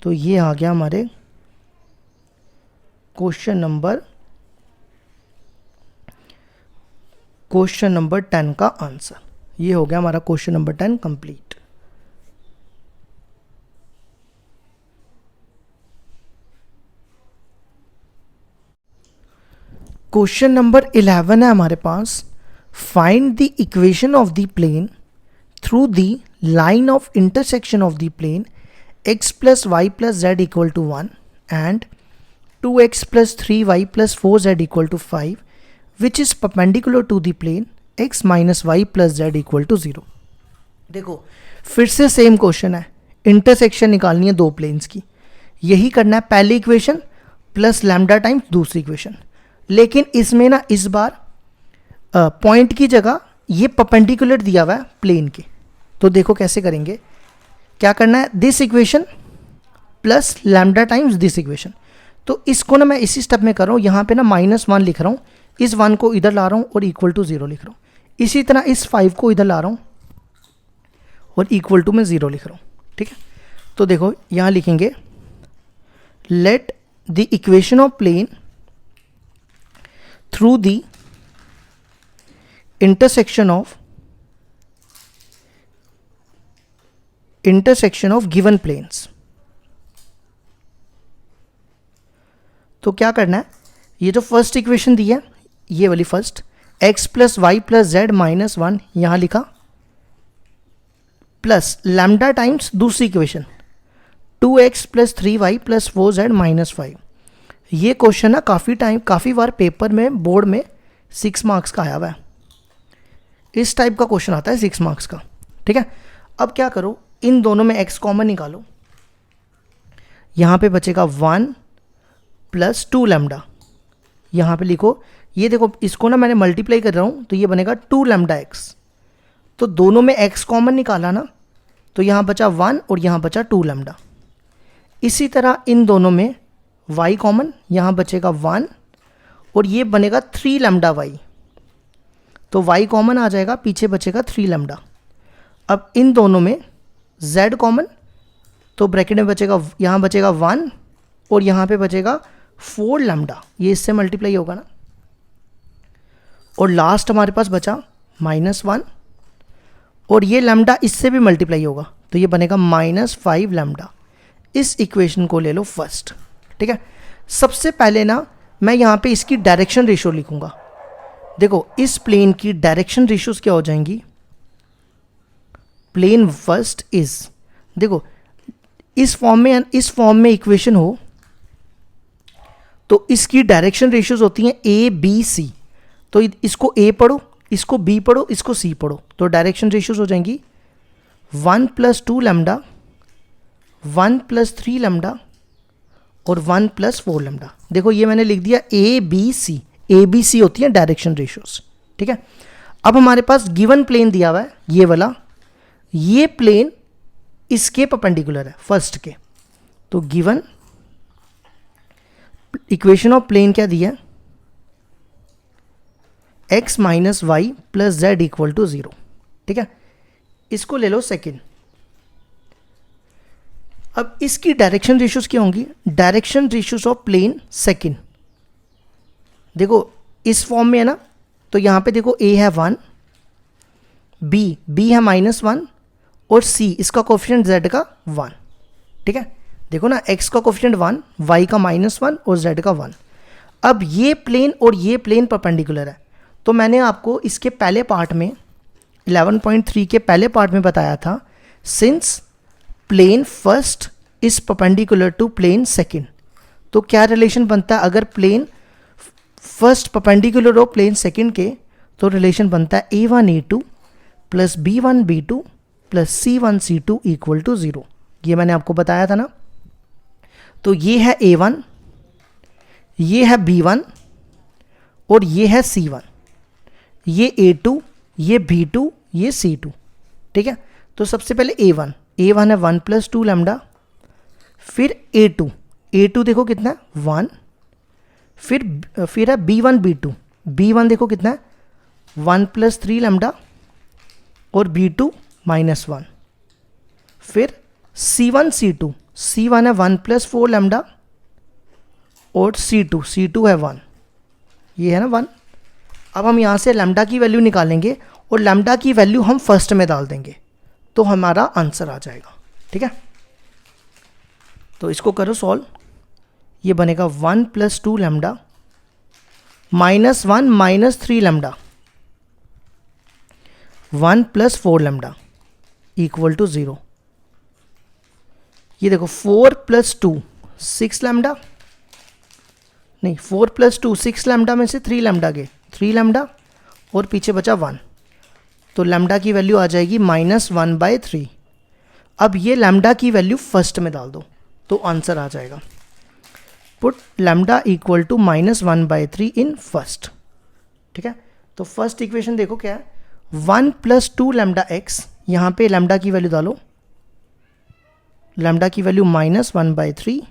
तो ये आ गया हमारे क्वेश्चन नंबर 10 का आंसर। ये हो गया हमारा question number 10 complete. Question number 11 है हमारे पास, find the equation of the plane through the line of intersection of the plane x + y + z = 1 and 2x + 3y + 4z = 5 which is perpendicular to the plane x minus Y plus Z equal to 0। देखो फिर से same question है, intersection निकालनी है दो planes की, यही करना है पहली इक्वेशन प्लस लैम्डा टाइम्स दूसरी इक्वेशन। लेकिन इसमें ना इस बार पॉइंट की जगह ये परपेंडिकुलर दिया हुआ है प्लेन के। तो देखो कैसे करेंगे, क्या करना है, this equation plus lambda times this equation. तो इसको ना मैं इसी स्टेप में कर रहा हूँ, यहाँ पे ना -1 लिख रहा हूँ, इस 1 को इधर ला रहा हूँ और इक्वल टू 0 लिख रहा हूँ। इसी तरह इस 5 को इधर ला रहा हूँ और इक्वल टू में 0 लिख रहा हूँ। ठीक है, तो देखो यहाँ लिखेंगे let the equation of plane through the intersection of given planes। तो क्या करना है, ये जो फर्स्ट इक्वेशन दी है ये वाली first, x plus Y plus Z minus 1 यहां लिखा, प्लस लैम्डा टाइम्स दूसरी equation 2x plus 3y plus 4z minus 5। ये क्वेश्चन ना काफ़ी बार पेपर में बोर्ड में 6 मार्क्स का आया हुआ है, इस टाइप का क्वेश्चन आता है 6 मार्क्स का। ठीक है, अब क्या करो, इन दोनों में x कॉमन निकालो, यहाँ पे बचेगा 1 प्लस 2 लैम्डा, यहाँ पे लिखो, ये देखो इसको ना मैंने मल्टीप्लाई कर रहा हूँ तो ये बनेगा 2 लैम्डा x। तो दोनों में x कॉमन निकाला ना, तो यहाँ बचा 1 और यहाँ बचा 2 लैम्डा। इसी तरह इन दोनों में y कॉमन, यहाँ बचेगा 1 और ये बनेगा 3 लैम्डा y। तो y कॉमन आ जाएगा, पीछे बचेगा 3 लैम्डा। अब इन दोनों में z कॉमन, तो ब्रैकेट में बचेगा, यहाँ बचेगा 1 और यहाँ पे बचेगा 4 लैम्डा, ये इससे मल्टीप्लाई होगा ना। और लास्ट हमारे पास बचा -1 और ये लैम्डा इससे भी मल्टीप्लाई होगा, तो ये बनेगा -5 लैम्डा। इस इक्वेशन को ले लो फर्स्ट। ठीक है, सबसे पहले ना मैं यहाँ पे इसकी डायरेक्शन रेशियो लिखूंगा। देखो इस प्लेन की डायरेक्शन रेशियोज क्या हो जाएंगी, प्लेन फर्स्ट इज, देखो इस फॉर्म में इक्वेशन हो तो इसकी डायरेक्शन रेशियोज होती हैं ए बी सी। तो इसको ए पढ़ो, इसको बी पढ़ो, इसको सी पढ़ो, तो डायरेक्शन रेशियोज हो जाएंगी 1 प्लस 2 लैम्डा, 1 प्लस 3 लैम्डा और 1 प्लस 4 लैम्डा। देखो ये मैंने लिख दिया A B C, A B C होती है डायरेक्शन रेशियोज। ठीक है, अब हमारे पास गिवन प्लेन दिया हुआ है ये वाला, ये प्लेन इसके परपेंडिकुलर है फर्स्ट के। तो गिवन इक्वेशन ऑफ प्लेन क्या दिया है, x minus Y plus Z equal to 0। ठीक है, इसको ले लो सेकेंड। अब इसकी डायरेक्शन रेशियोज क्या होंगी, direction ratios of plane second. देखो इस फॉर्म में है ना, तो यहाँ पे देखो a है 1, b है -1 और c इसका कोफिशिएंट z का 1। ठीक है, देखो ना x का कोफिशिएंट 1, y का -1 और z का 1। अब ये प्लेन और ये प्लेन परपेंडिकुलर है, तो मैंने आपको इसके पहले पार्ट में 11.3 के पहले पार्ट में बताया था, since plane first is perpendicular to plane second, तो क्या रिलेशन बनता है, अगर प्लेन फर्स्ट परपेंडिकुलर हो प्लेन सेकेंड के, तो रिलेशन बनता है a1 a2 plus b1 b2 plus c1 c2 equal to 0। ये मैंने आपको बताया था ना। तो ये है a1, ये है b1 और ये है c1, ये a2, ये b2, ये c2। ठीक है, तो सबसे पहले a1 है 1 प्लस 2 लैम्डा, फिर a2 देखो कितना है 1, फिर है b1 b1 देखो कितना है 1 प्लस 3 लैम्डा और b2 -1, फिर c1 है 1 प्लस 4 लैम्डा और c2 है 1, ये है ना 1। अब हम यहाँ से लैम्डा की वैल्यू निकालेंगे और लैम्डा की वैल्यू हम फर्स्ट में डाल देंगे, तो हमारा आंसर आ जाएगा। ठीक है, तो इसको करो सॉल्व, ये बनेगा 1 plus 2 lambda -1 -3 lambda 1 plus 4 lambda equal to 0। ये देखो 4 प्लस 2 6 लैम्डा, नहीं 4 प्लस 2 6 लैम्डा में से 3 लैम्डा गए, 3 लैम्डा और पीछे बचा 1, तो लैम्डा की वैल्यू आ जाएगी -1/3। अब ये लैम्डा की वैल्यू फर्स्ट में डाल दो तो आंसर आ जाएगा। Put lambda equal to -1/3 in first. ठीक है, तो फर्स्ट इक्वेशन देखो क्या है, 1 + 2 लैम्डा एक्स, यहाँ पे लैम्डा की वैल्यू डालो, लैम्डा की वैल्यू -1/3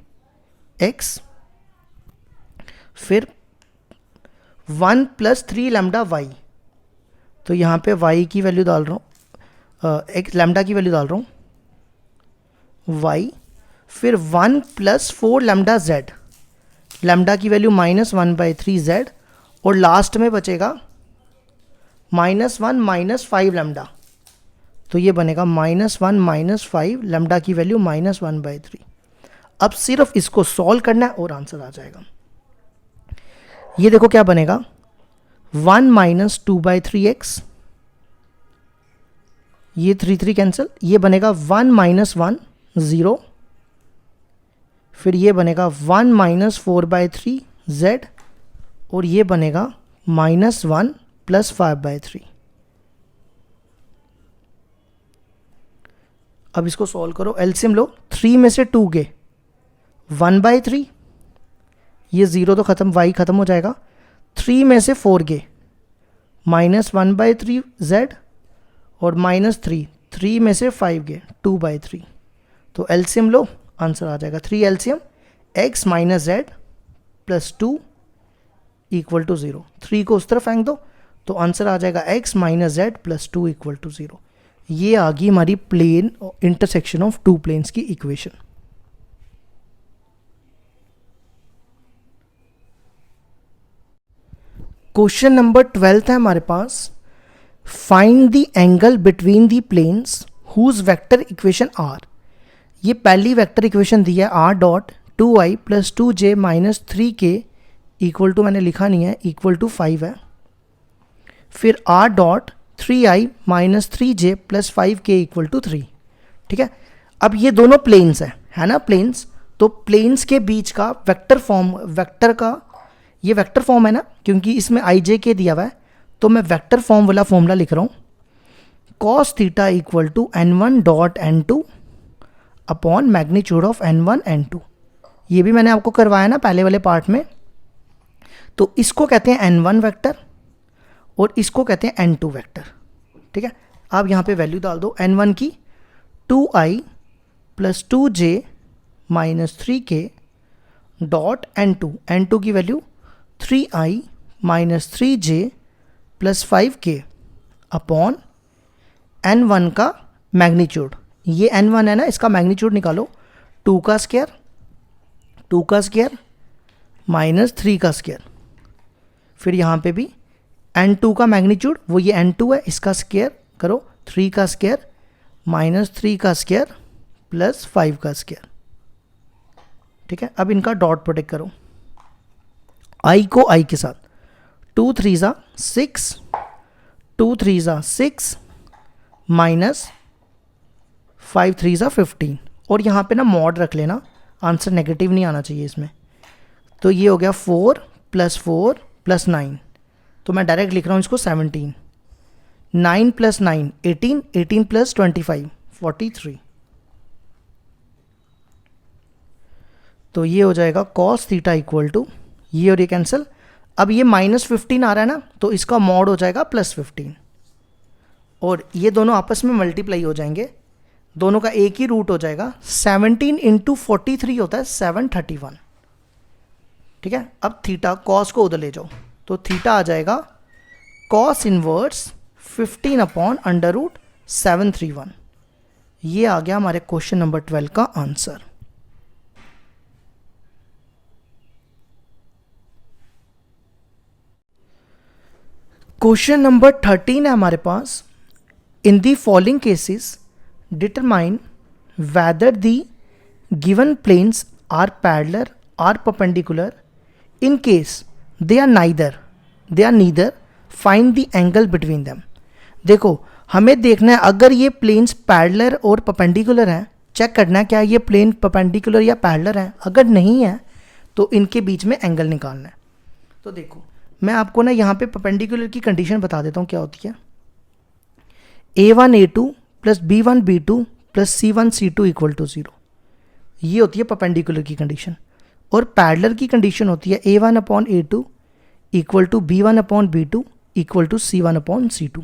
एक्स, फिर 1 + 3 लैम्डा वाई, तो यहाँ पे y की वैल्यू डाल रहा हूँ, लैम्डा की वैल्यू डाल रहा हूँ y, फिर 1 + 4 लैम्डा z, लैम्डा की वैल्यू -1/3 z, और लास्ट में बचेगा -1 - 5 लैम्डा, तो ये बनेगा -1 - 5 लैम्डा की वैल्यू -1/3। अब सिर्फ इसको सॉल्व करना है और आंसर आ जाएगा। ये देखो क्या बनेगा, 1 - 2/3x, ये 3 कैंसिल, ये बनेगा 1 - 1 0, फिर ये बनेगा 1 - 4/3z, और ये बनेगा -1 + 5/3। अब इसको सॉल्व करो, एलसीएम लो, 3 में से 2 गए, 1/3, ये 0 तो खत्म, y खत्म हो जाएगा, 3 में से 4 गए, -1/3z, और -3, 3 में से 5 गए, 2/3, तो एलसीएम लो, आंसर आ जाएगा 3 एलसीएम x - z + 2 = 0। 3 को उस तरफ फेंक दो तो आंसर आ जाएगा x - z + 2 = 0। ये आ गई हमारी plane intersection of two planes की इक्वेशन। क्वेश्चन नंबर 12 है हमारे पास, find the angle between the planes whose vector equation are. ये पहली वेक्टर इक्वेशन दी है r dot 2i + 2j - 3k equal to, मैंने लिखा नहीं है, इक्वल टू 5 है, फिर r dot 3i - 3j + 5k equal to 3। ठीक है, अब ये दोनों प्लेन्स है ना, प्लेन्स, तो प्लेन्स के बीच का वेक्टर फॉर्म, वेक्टर का ये वेक्टर फॉर्म है ना, क्योंकि इसमें i j k दिया हुआ है, तो मैं वेक्टर फॉर्म वाला फॉर्मूला लिख रहा हूँ, cos theta equal to n1 dot n2 upon magnitude of n1 n2। ये भी मैंने आपको करवाया ना पहले वाले पार्ट में। तो इसको कहते हैं n1 वेक्टर और इसको कहते हैं n2 वेक्टर। ठीक है, आप यहाँ पे वैल्यू डाल दो, n1 की 2i + 2j - 3k dot n2 की value 3i - 3j + 5k upon n1 का मैग्नीट्यूड, ये n1 है ना, इसका मैग्नीट्यूड निकालो, 2 का स्क्वायर - 3 का स्क्वायर, फिर यहाँ पे भी n2 का मैग्नीट्यूड, वो ये n2 है, इसका स्क्वायर करो, 3 का स्क्वायर - 3 का स्क्वायर + 5 का स्क्वायर। ठीक है, अब इनका डॉट प्रोडक्ट करो, i को i के साथ, 2 3 ज़ा 6, 2 3 ज़ा 6 - 5 3 ज़ा 15, और यहाँ पे ना मॉड रख लेना, आंसर नेगेटिव नहीं आना चाहिए इसमें। तो ये हो गया 4 + 4 + 9, तो मैं डायरेक्ट लिख रहा हूँ इसको 17, 9 + 9 18, 18 + 25 43, तो ये हो जाएगा cos थीटा इक्वल टू, ये और ये कैंसिल, अब ये -15 आ रहा है ना, तो इसका मॉड हो जाएगा +15, और ये दोनों आपस में मल्टीप्लाई हो जाएंगे, दोनों का एक ही रूट हो जाएगा, 17 × 43 होता है 731। ठीक है, अब थीटा कॉस को उधर ले जाओ, तो थीटा आ जाएगा cos इनवर्स 15 अपॉन √731। ये आ गया हमारे क्वेश्चन नंबर 12 का आंसर। क्वेश्चन नंबर 13 है हमारे पास, in the following cases determine whether the given planes are parallel are perpendicular, in case they are neither find the angle between them. देखो हमें देखना है अगर ये प्लेन्स पैरेलल और परपेंडिकुलर हैं, चेक करना है क्या ये प्लेन परपेंडिकुलर या पैरेलल हैं, अगर नहीं है तो इनके बीच में एंगल निकालना है। तो देखो मैं आपको ना यहाँ पे परपेंडिकुलर की कंडीशन बता देता हूँ क्या होती है। A1 A2 plus B1 B2 plus C1 C2 equal to 0, ये होती है परपेंडिकुलर की कंडीशन। और पैरेलल की कंडीशन होती है A1 upon A2 equal to B1 upon B2 equal to C1 upon C2।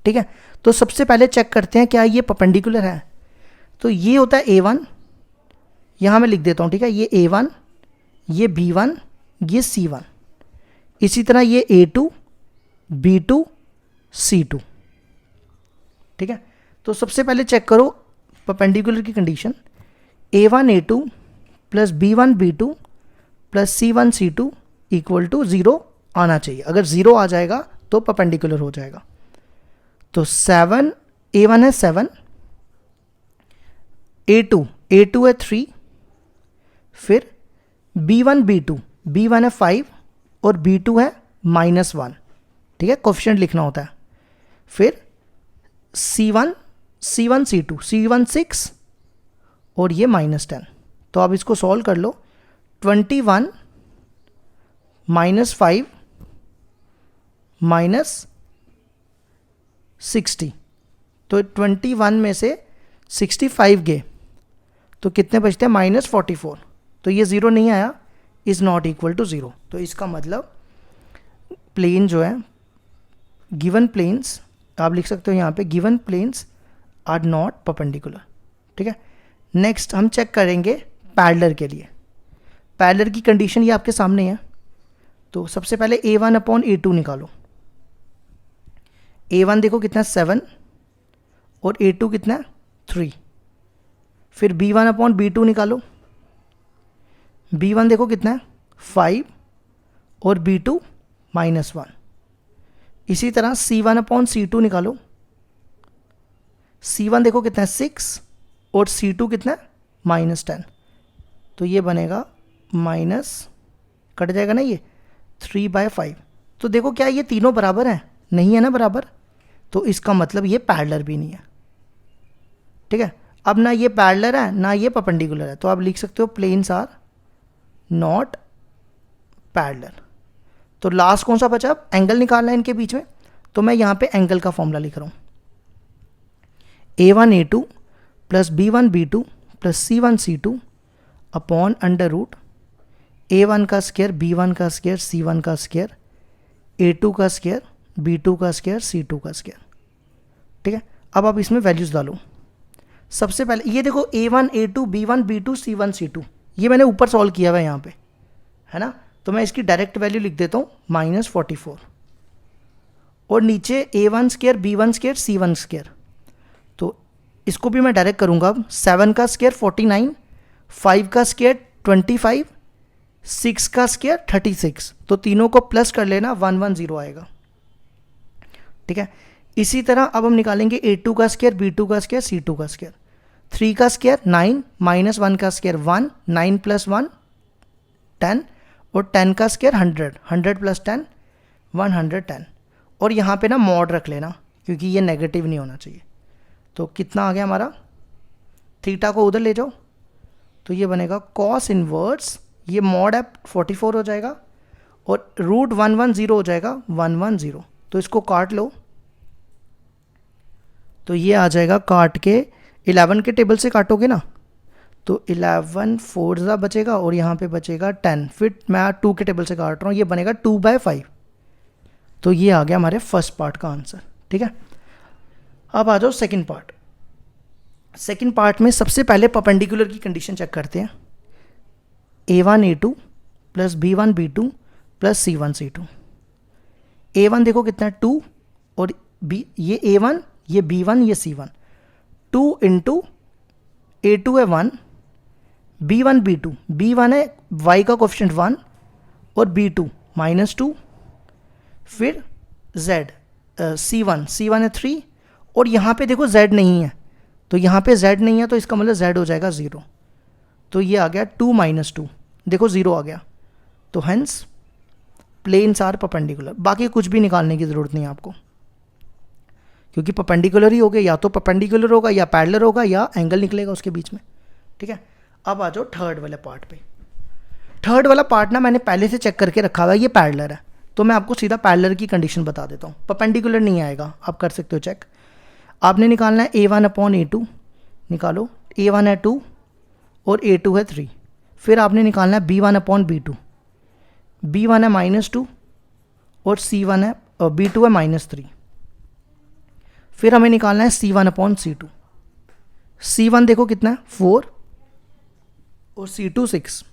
ठीक है, तो सबसे पहले चेक करते हैं क्या ये परपेंडिकुलर है। तो ये होता है A1, यहाँ मैं लिख देता हूँ, ठीक है, ये A1, ये B1, ये C1। इसी तरह ये A2 B2 C2। ठीक है, तो सबसे पहले चेक करो परपेंडिकुलर की condition. A1 A2 plus B1 B2 plus C1 C2 equal to 0 आना चाहिए। अगर 0 आ जाएगा तो परपेंडिकुलर हो जाएगा। तो 7, A1 है 7, A2 है 3, फिर B1 B1 है 5 और B2 है -1। ठीक है, कोफिशिएंट लिखना होता है। फिर C1 C2 C1 6 और ये -10। तो आप इसको सॉल्व कर लो। 21 -5 -60, तो 21 में से 65 गए तो कितने बचते हैं -44। तो ये 0 नहीं आया, इज़ नॉट इक्वल टू 0। तो इसका मतलब प्लेन जो है, गिवन प्लेन्स आप लिख सकते हो यहाँ पे, given planes are not perpendicular. ठीक है, नेक्स्ट हम चेक करेंगे पैरेलल के लिए। पैरेलल की कंडीशन ये आपके सामने है। तो सबसे पहले A1 अपॉन A2 निकालो। A1 देखो कितना 7 और A2 कितना 3। फिर B1 अपॉन B2 निकालो। B1 देखो कितना 5 और B2 -1। इसी तरह C1 अपॉन C2 निकालो। C1 देखो कितना 6 और C2 कितना -10। तो ये बनेगा माइनस, कट जाएगा ना ये, 3/5। तो देखो क्या ये तीनों बराबर हैं? नहीं है ना बराबर, तो इसका मतलब ये पैरेलल भी नहीं है। ठीक है, अब ना ये पैरेलल है ना ये परपेंडिकुलर है, तो आप लिख सकते हो प्लेन्स आर नॉट पैरेलल। तो लास्ट कौन सा बचा? अब एंगल निकालना है इनके बीच में। तो मैं यहाँ पे एंगल का फॉर्मूला लिख रहा हूँ। A1 A2 plus B1 B2 plus C1 C2 upon under root A1 का स्क्वायर B1 का स्क्वायर C1 का स्क्वायर A2 का स्क्वायर B2 का स्क्वायर C2 का स्क्वायर। ठीक है, अब आप इसमें वैल्यूज़ डालो। सबसे पहले ये देखो A1 A2 B1 B2 C1 C2, ये मैंने ऊपर सॉल्व किया हुआ है यहाँ पे, है ना। तो मैं इसकी डायरेक्ट वैल्यू लिख देता हूँ -44, और नीचे A1 square B1 square C1 square. तो इसको भी मैं डायरेक्ट करूँगा। अब 7 का स्क्वायर 49, 5 का स्क्वायर 25, 6 का स्क्वायर 36। तो तीनों को प्लस कर लेना, 110 आएगा। ठीक है, इसी तरह अब हम निकालेंगे A2 का स्क्वायर B2 का स्क्वायर C2 का स्क्वायर। 3 का स्क्वायर 9 -1 का स्क्वायर 1, 9 + 1 10, और 10 का स्क्वायर 100, 100 + 10 110। और यहाँ पे ना मॉड रख लेना क्योंकि ये नेगेटिव नहीं होना चाहिए। तो कितना आ गया हमारा, थीटा को उधर ले जाओ तो ये बनेगा कॉस इनवर्स, ये मॉड है 44 हो जाएगा, और रूट 110 हो जाएगा 110। तो इसको काट लो, तो ये आ जाएगा काट के 11 के टेबल से काटोगे ना तो 11 4 बचेगा, और यहाँ पे बचेगा 10। फिर मैं 2 के टेबल से काट रहा हूँ, ये बनेगा 2/5। तो ये आ गया हमारे फर्स्ट पार्ट का आंसर। ठीक है, अब आ जाओ सेकंड पार्ट। सेकंड पार्ट में सबसे पहले परपेंडिकुलर की कंडीशन चेक करते हैं। A1 A2 plus B1 B2 plus C1 C2। A1 देखो कितना 2, और ये A1 ये B1 ये C1, 2 × A2 है 1, B1 B2, B1 है y का कोफिशिएंट 1 और B2 -2, फिर Z C1 है 3, और यहाँ पे देखो Z नहीं है, तो यहाँ पे Z नहीं है तो इसका मतलब Z हो जाएगा 0। तो ये आ गया 2 - 2, देखो 0 आ गया। तो हेंस प्लेन्स आर परपेंडिकुलर। बाकी कुछ भी निकालने की ज़रूरत नहीं है आपको, क्योंकि परपेंडिकुलर ही हो गया, या तो परपेंडिकुलर होगा या पैरेलल होगा या एंगल निकलेगा उसके बीच में। ठीक है, अब आ जाओ थर्ड वाले पार्ट पे। थर्ड वाला पार्ट ना मैंने पहले से चेक करके रखा हुआ है, ये पैरेलल है। तो मैं आपको सीधा पैरेलल की कंडीशन बता देता हूँ, परपेंडिकुलर नहीं आएगा, आप कर सकते हो चेक। आपने निकालना है A1/A2, निकालो। A1 है 2 और A2 है 3। फिर आपने निकालना है B1/B2, B1 है -2 और C1 है B2 है -3। फिर हमें निकालना है C1/C2। C1 देखो कितना है 4 और C2 6।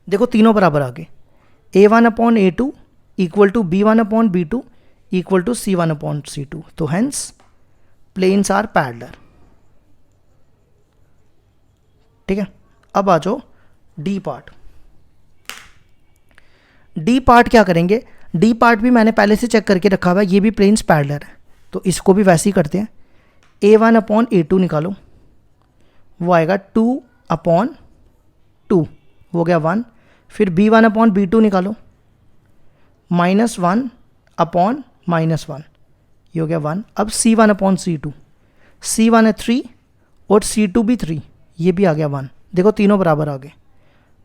देखो तीनों बराबर आ गए। A1/A2 equal to B1/B2 equal to C1/C2। तो हेंस प्लेन्स आर पैरेलल। ठीक है, अब आ जाओ डी पार्ट। डी पार्ट क्या करेंगे, डी पार्ट भी मैंने पहले से चेक करके रखा हुआ है, ये भी प्लेन्स पैरेलल है, तो इसको भी वैसे ही करते हैं। A1/A2 निकालो, वो आएगा 2/2, हो गया 1। फिर B1/B2 निकालो, -1/-1, ये हो गया 1। अब C1/C2, C1 है 3 और C2 भी 3, ये भी आ गया 1। देखो तीनों बराबर आ गए।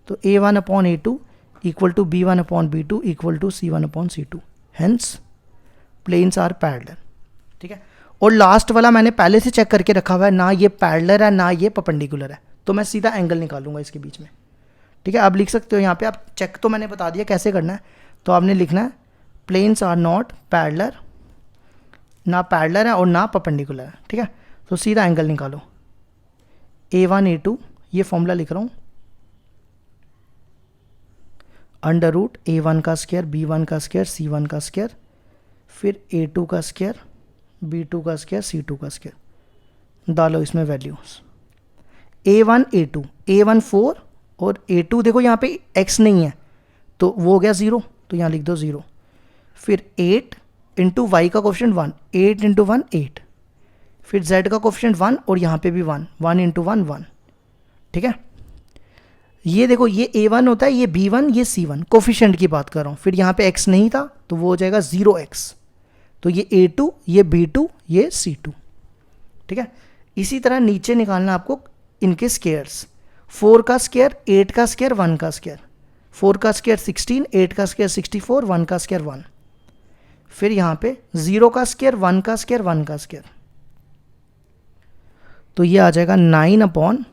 तो A1/A2 equal to B1/B2 equal to C1/C2। Hence planes are parallel. ठीक है, और लास्ट वाला मैंने पहले से चेक करके रखा हुआ है, ना ये पैरेलल है ना ये परपेंडिकुलर है, तो मैं सीधा एंगल निकालूंगा इसके बीच में। ठीक है, आप लिख सकते हो यहाँ पे, आप चेक तो मैंने बता दिया कैसे करना है। तो आपने लिखना है प्लेन्स आर नॉट पैरेलल, ना पैरेलल है और ना परपेंडिकुलर है। ठीक है, तो सीधा एंगल निकालो। A1/A2, ये फॉर्मूला लिख रहा हूँ, अंडर रूट A1 का स्क्वायर, B1 का स्क्वायर, C1 का स्क्वायर, फिर A2 का स्क्वायर, B2 का स्क्वायर, C2 का स्क्वायर। डालो इसमें वैल्यूज। A1 A1 4 और A2 देखो यहाँ पे x नहीं है तो वो हो गया 0, तो यहाँ लिख दो 0। फिर 8 इंटू वाई का कोफिशिएंट 1, 8 इंटू 1 8। फिर z का कोफिशिएंट 1 और यहाँ पे भी 1, 1 इंटू 1 1। ठीक है, ये देखो ये A1 होता है, ये B1, ये C1, कोफिशिएंट की बात कर रहा हूँ। फिर यहाँ पे x नहीं था तो वो हो जाएगा 0x। तो ये A2, ये B2, ये C2। ठीक है, इसी तरह नीचे निकालना आपको इनके स्क्वायर्स। 4 का स्क्वायर, 8 का स्क्वायर, 1 का स्क्वायर। 4 का स्क्वायर 16, 8 का स्क्वायर 64, 1 का स्क्वायर 1। फिर यहाँ पे 0 का स्क्वायर, 1 का स्क्वायर, 1 का स्क्वायर। तो ये आ जाएगा 9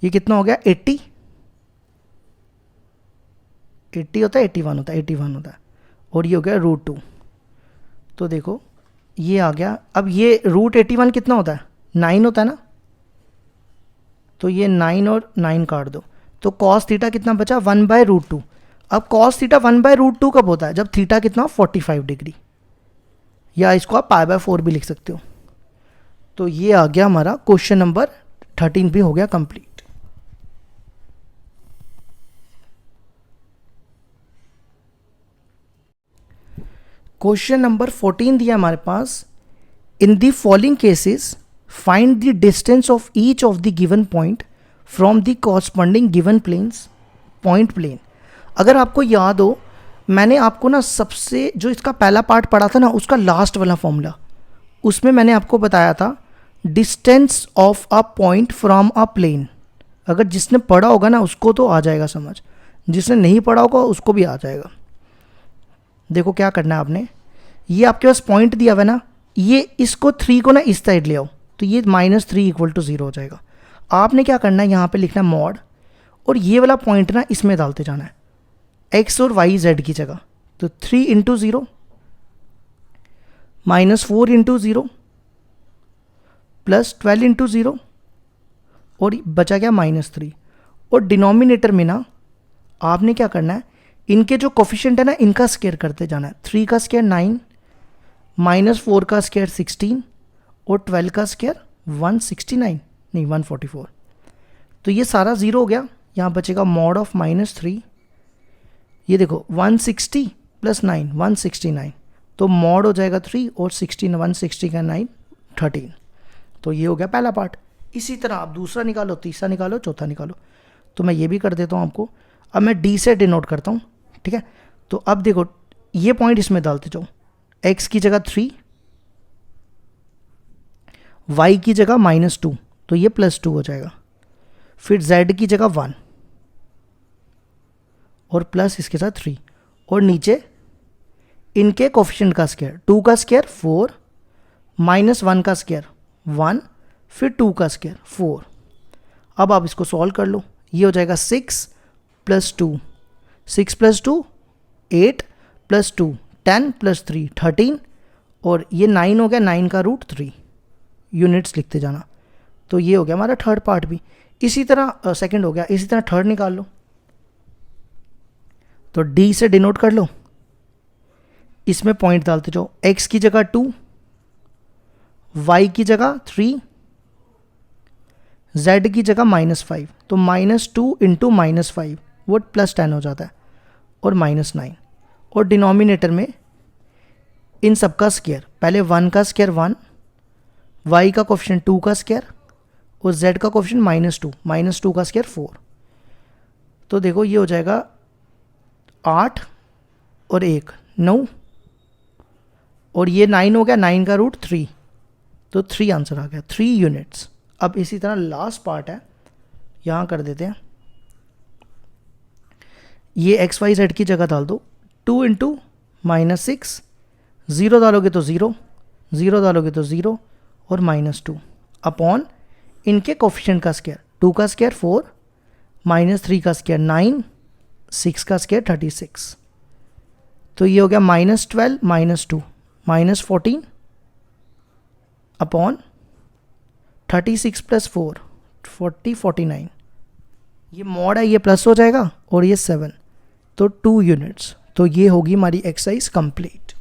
ये कितना हो गया 80 होता है, 81 होता है, 81 होता है, और ये हो गया √2। तो देखो ये आ गया। अब ये √81 कितना होता है, 9 होता है ना, तो ये 9 और 9 काट दो, तो cos थीटा कितना बचा 1/√2। अब cos थीटा 1/√2 कब होता है, जब थीटा कितना 45 डिग्री, या इसको आप π/4 भी लिख सकते हो। तो ये आ गया हमारा क्वेश्चन नंबर 13 भी हो गया कंप्लीट। क्वेश्चन नंबर 14 दिया हमारे पास, in the following cases find the distance of each of the given point from the corresponding given planes point plane. अगर आपको याद हो, मैंने आपको ना सबसे जो इसका पहला पार्ट पढ़ा था ना, उसका लास्ट वाला फॉर्मूला, उसमें मैंने आपको बताया था distance of a point from a plane. अगर जिसने पढ़ा होगा ना उसको तो आ जाएगा समझ, जिसने नहीं पढ़ा होगा उसको भी आ जाएगा। देखो क्या करना है आपने, ये आपके पास पॉइंट दिया हुआ है ना, ये इसको 3 को ना इस साइड ले आओ, तो ये -3 = 0 हो जाएगा। आपने क्या करना है, यहाँ पे लिखना है मॉड, और ये वाला पॉइंट ना इसमें डालते जाना है, x और y z की जगह। तो 3 × 0 -4 × 0 प्लस 12 × 0 और बचा क्या -3। और डिनोमिनेटर में ना आपने क्या करना है, इनके जो कोफिशिएंट है ना इनका स्क्वायर करते जाना है। 3 का स्क्वायर 9, -4 का स्क्वायर 16 और 12 का स्क्वायर 169 नहीं 144। तो ये सारा 0 हो गया, यहाँ बचेगा मॉड ऑफ -3। ये देखो 160 + 9 169, तो मॉड हो जाएगा 3 और 16 160 का 9 13। तो ये हो गया पहला पार्ट। इसी तरह आप दूसरा निकालो, तीसरा निकालो, चौथा निकालो। तो मैं ये भी कर देता हूँ आपको। अब मैं डी से डिनोट करता हूँ, ठीक है। तो अब देखो ये पॉइंट इसमें डालते जाओ, x की जगह 3, y की जगह -2, तो ये +2 हो जाएगा। फिर z की जगह 1 और प्लस इसके साथ 3, और नीचे इनके कोफिशिएंट का स्क्वायर, 2 का स्क्वायर 4 माइनस 1 का स्क्वायर 1 फिर 2 का स्क्वायर 4। अब आप इसको सॉल्व कर लो, ये हो जाएगा 6 प्लस 2, 6 प्लस 2 8 प्लस 2 10 प्लस 3 13 और ये 9 हो गया, 9 का रूट 3 यूनिट्स लिखते जाना। तो ये हो गया हमारा थर्ड पार्ट भी। इसी तरह सेकंड हो गया, इसी तरह थर्ड निकाल लो। तो डी से डिनोट कर लो, इसमें पॉइंट डालते जाओ, x की जगह 2, y की जगह 3, z की जगह -5। तो -2 इंटू -5 वो +10 हो जाता है और -9। और डिनोमिनेटर में इन सब का स्क्वायर, पहले 1 का स्क्वायर 1, y का कोफिशिएंट 2 का स्क्वायर और z का कोफिशिएंट -2 का स्क्वायर 4। तो देखो ये हो जाएगा 8 और 1 9 और ये 9 हो गया, 9 का रूट 3, तो 3 आंसर आ गया, 3 यूनिट्स। अब इसी तरह लास्ट पार्ट है, यहाँ कर देते हैं। ये एक्स वाई जेड की जगह डाल दो, 2 इंटू -6, 0 डालोगे तो 0, 0 डालोगे तो 0 और -2 अपॉन इनके कोफिशिएंट का स्क्वायर, 2 का स्क्वायर 4 -3 का स्क्वायर 9 6 का स्क्वायर 36। तो ये हो गया -12 -2 -14 अपॉन 36 प्लस 4 40 49। ये मॉड है, ये प्लस हो जाएगा और ये 7, तो 2 यूनिट्स। तो ये होगी हमारी एक्सरसाइज कंप्लीट।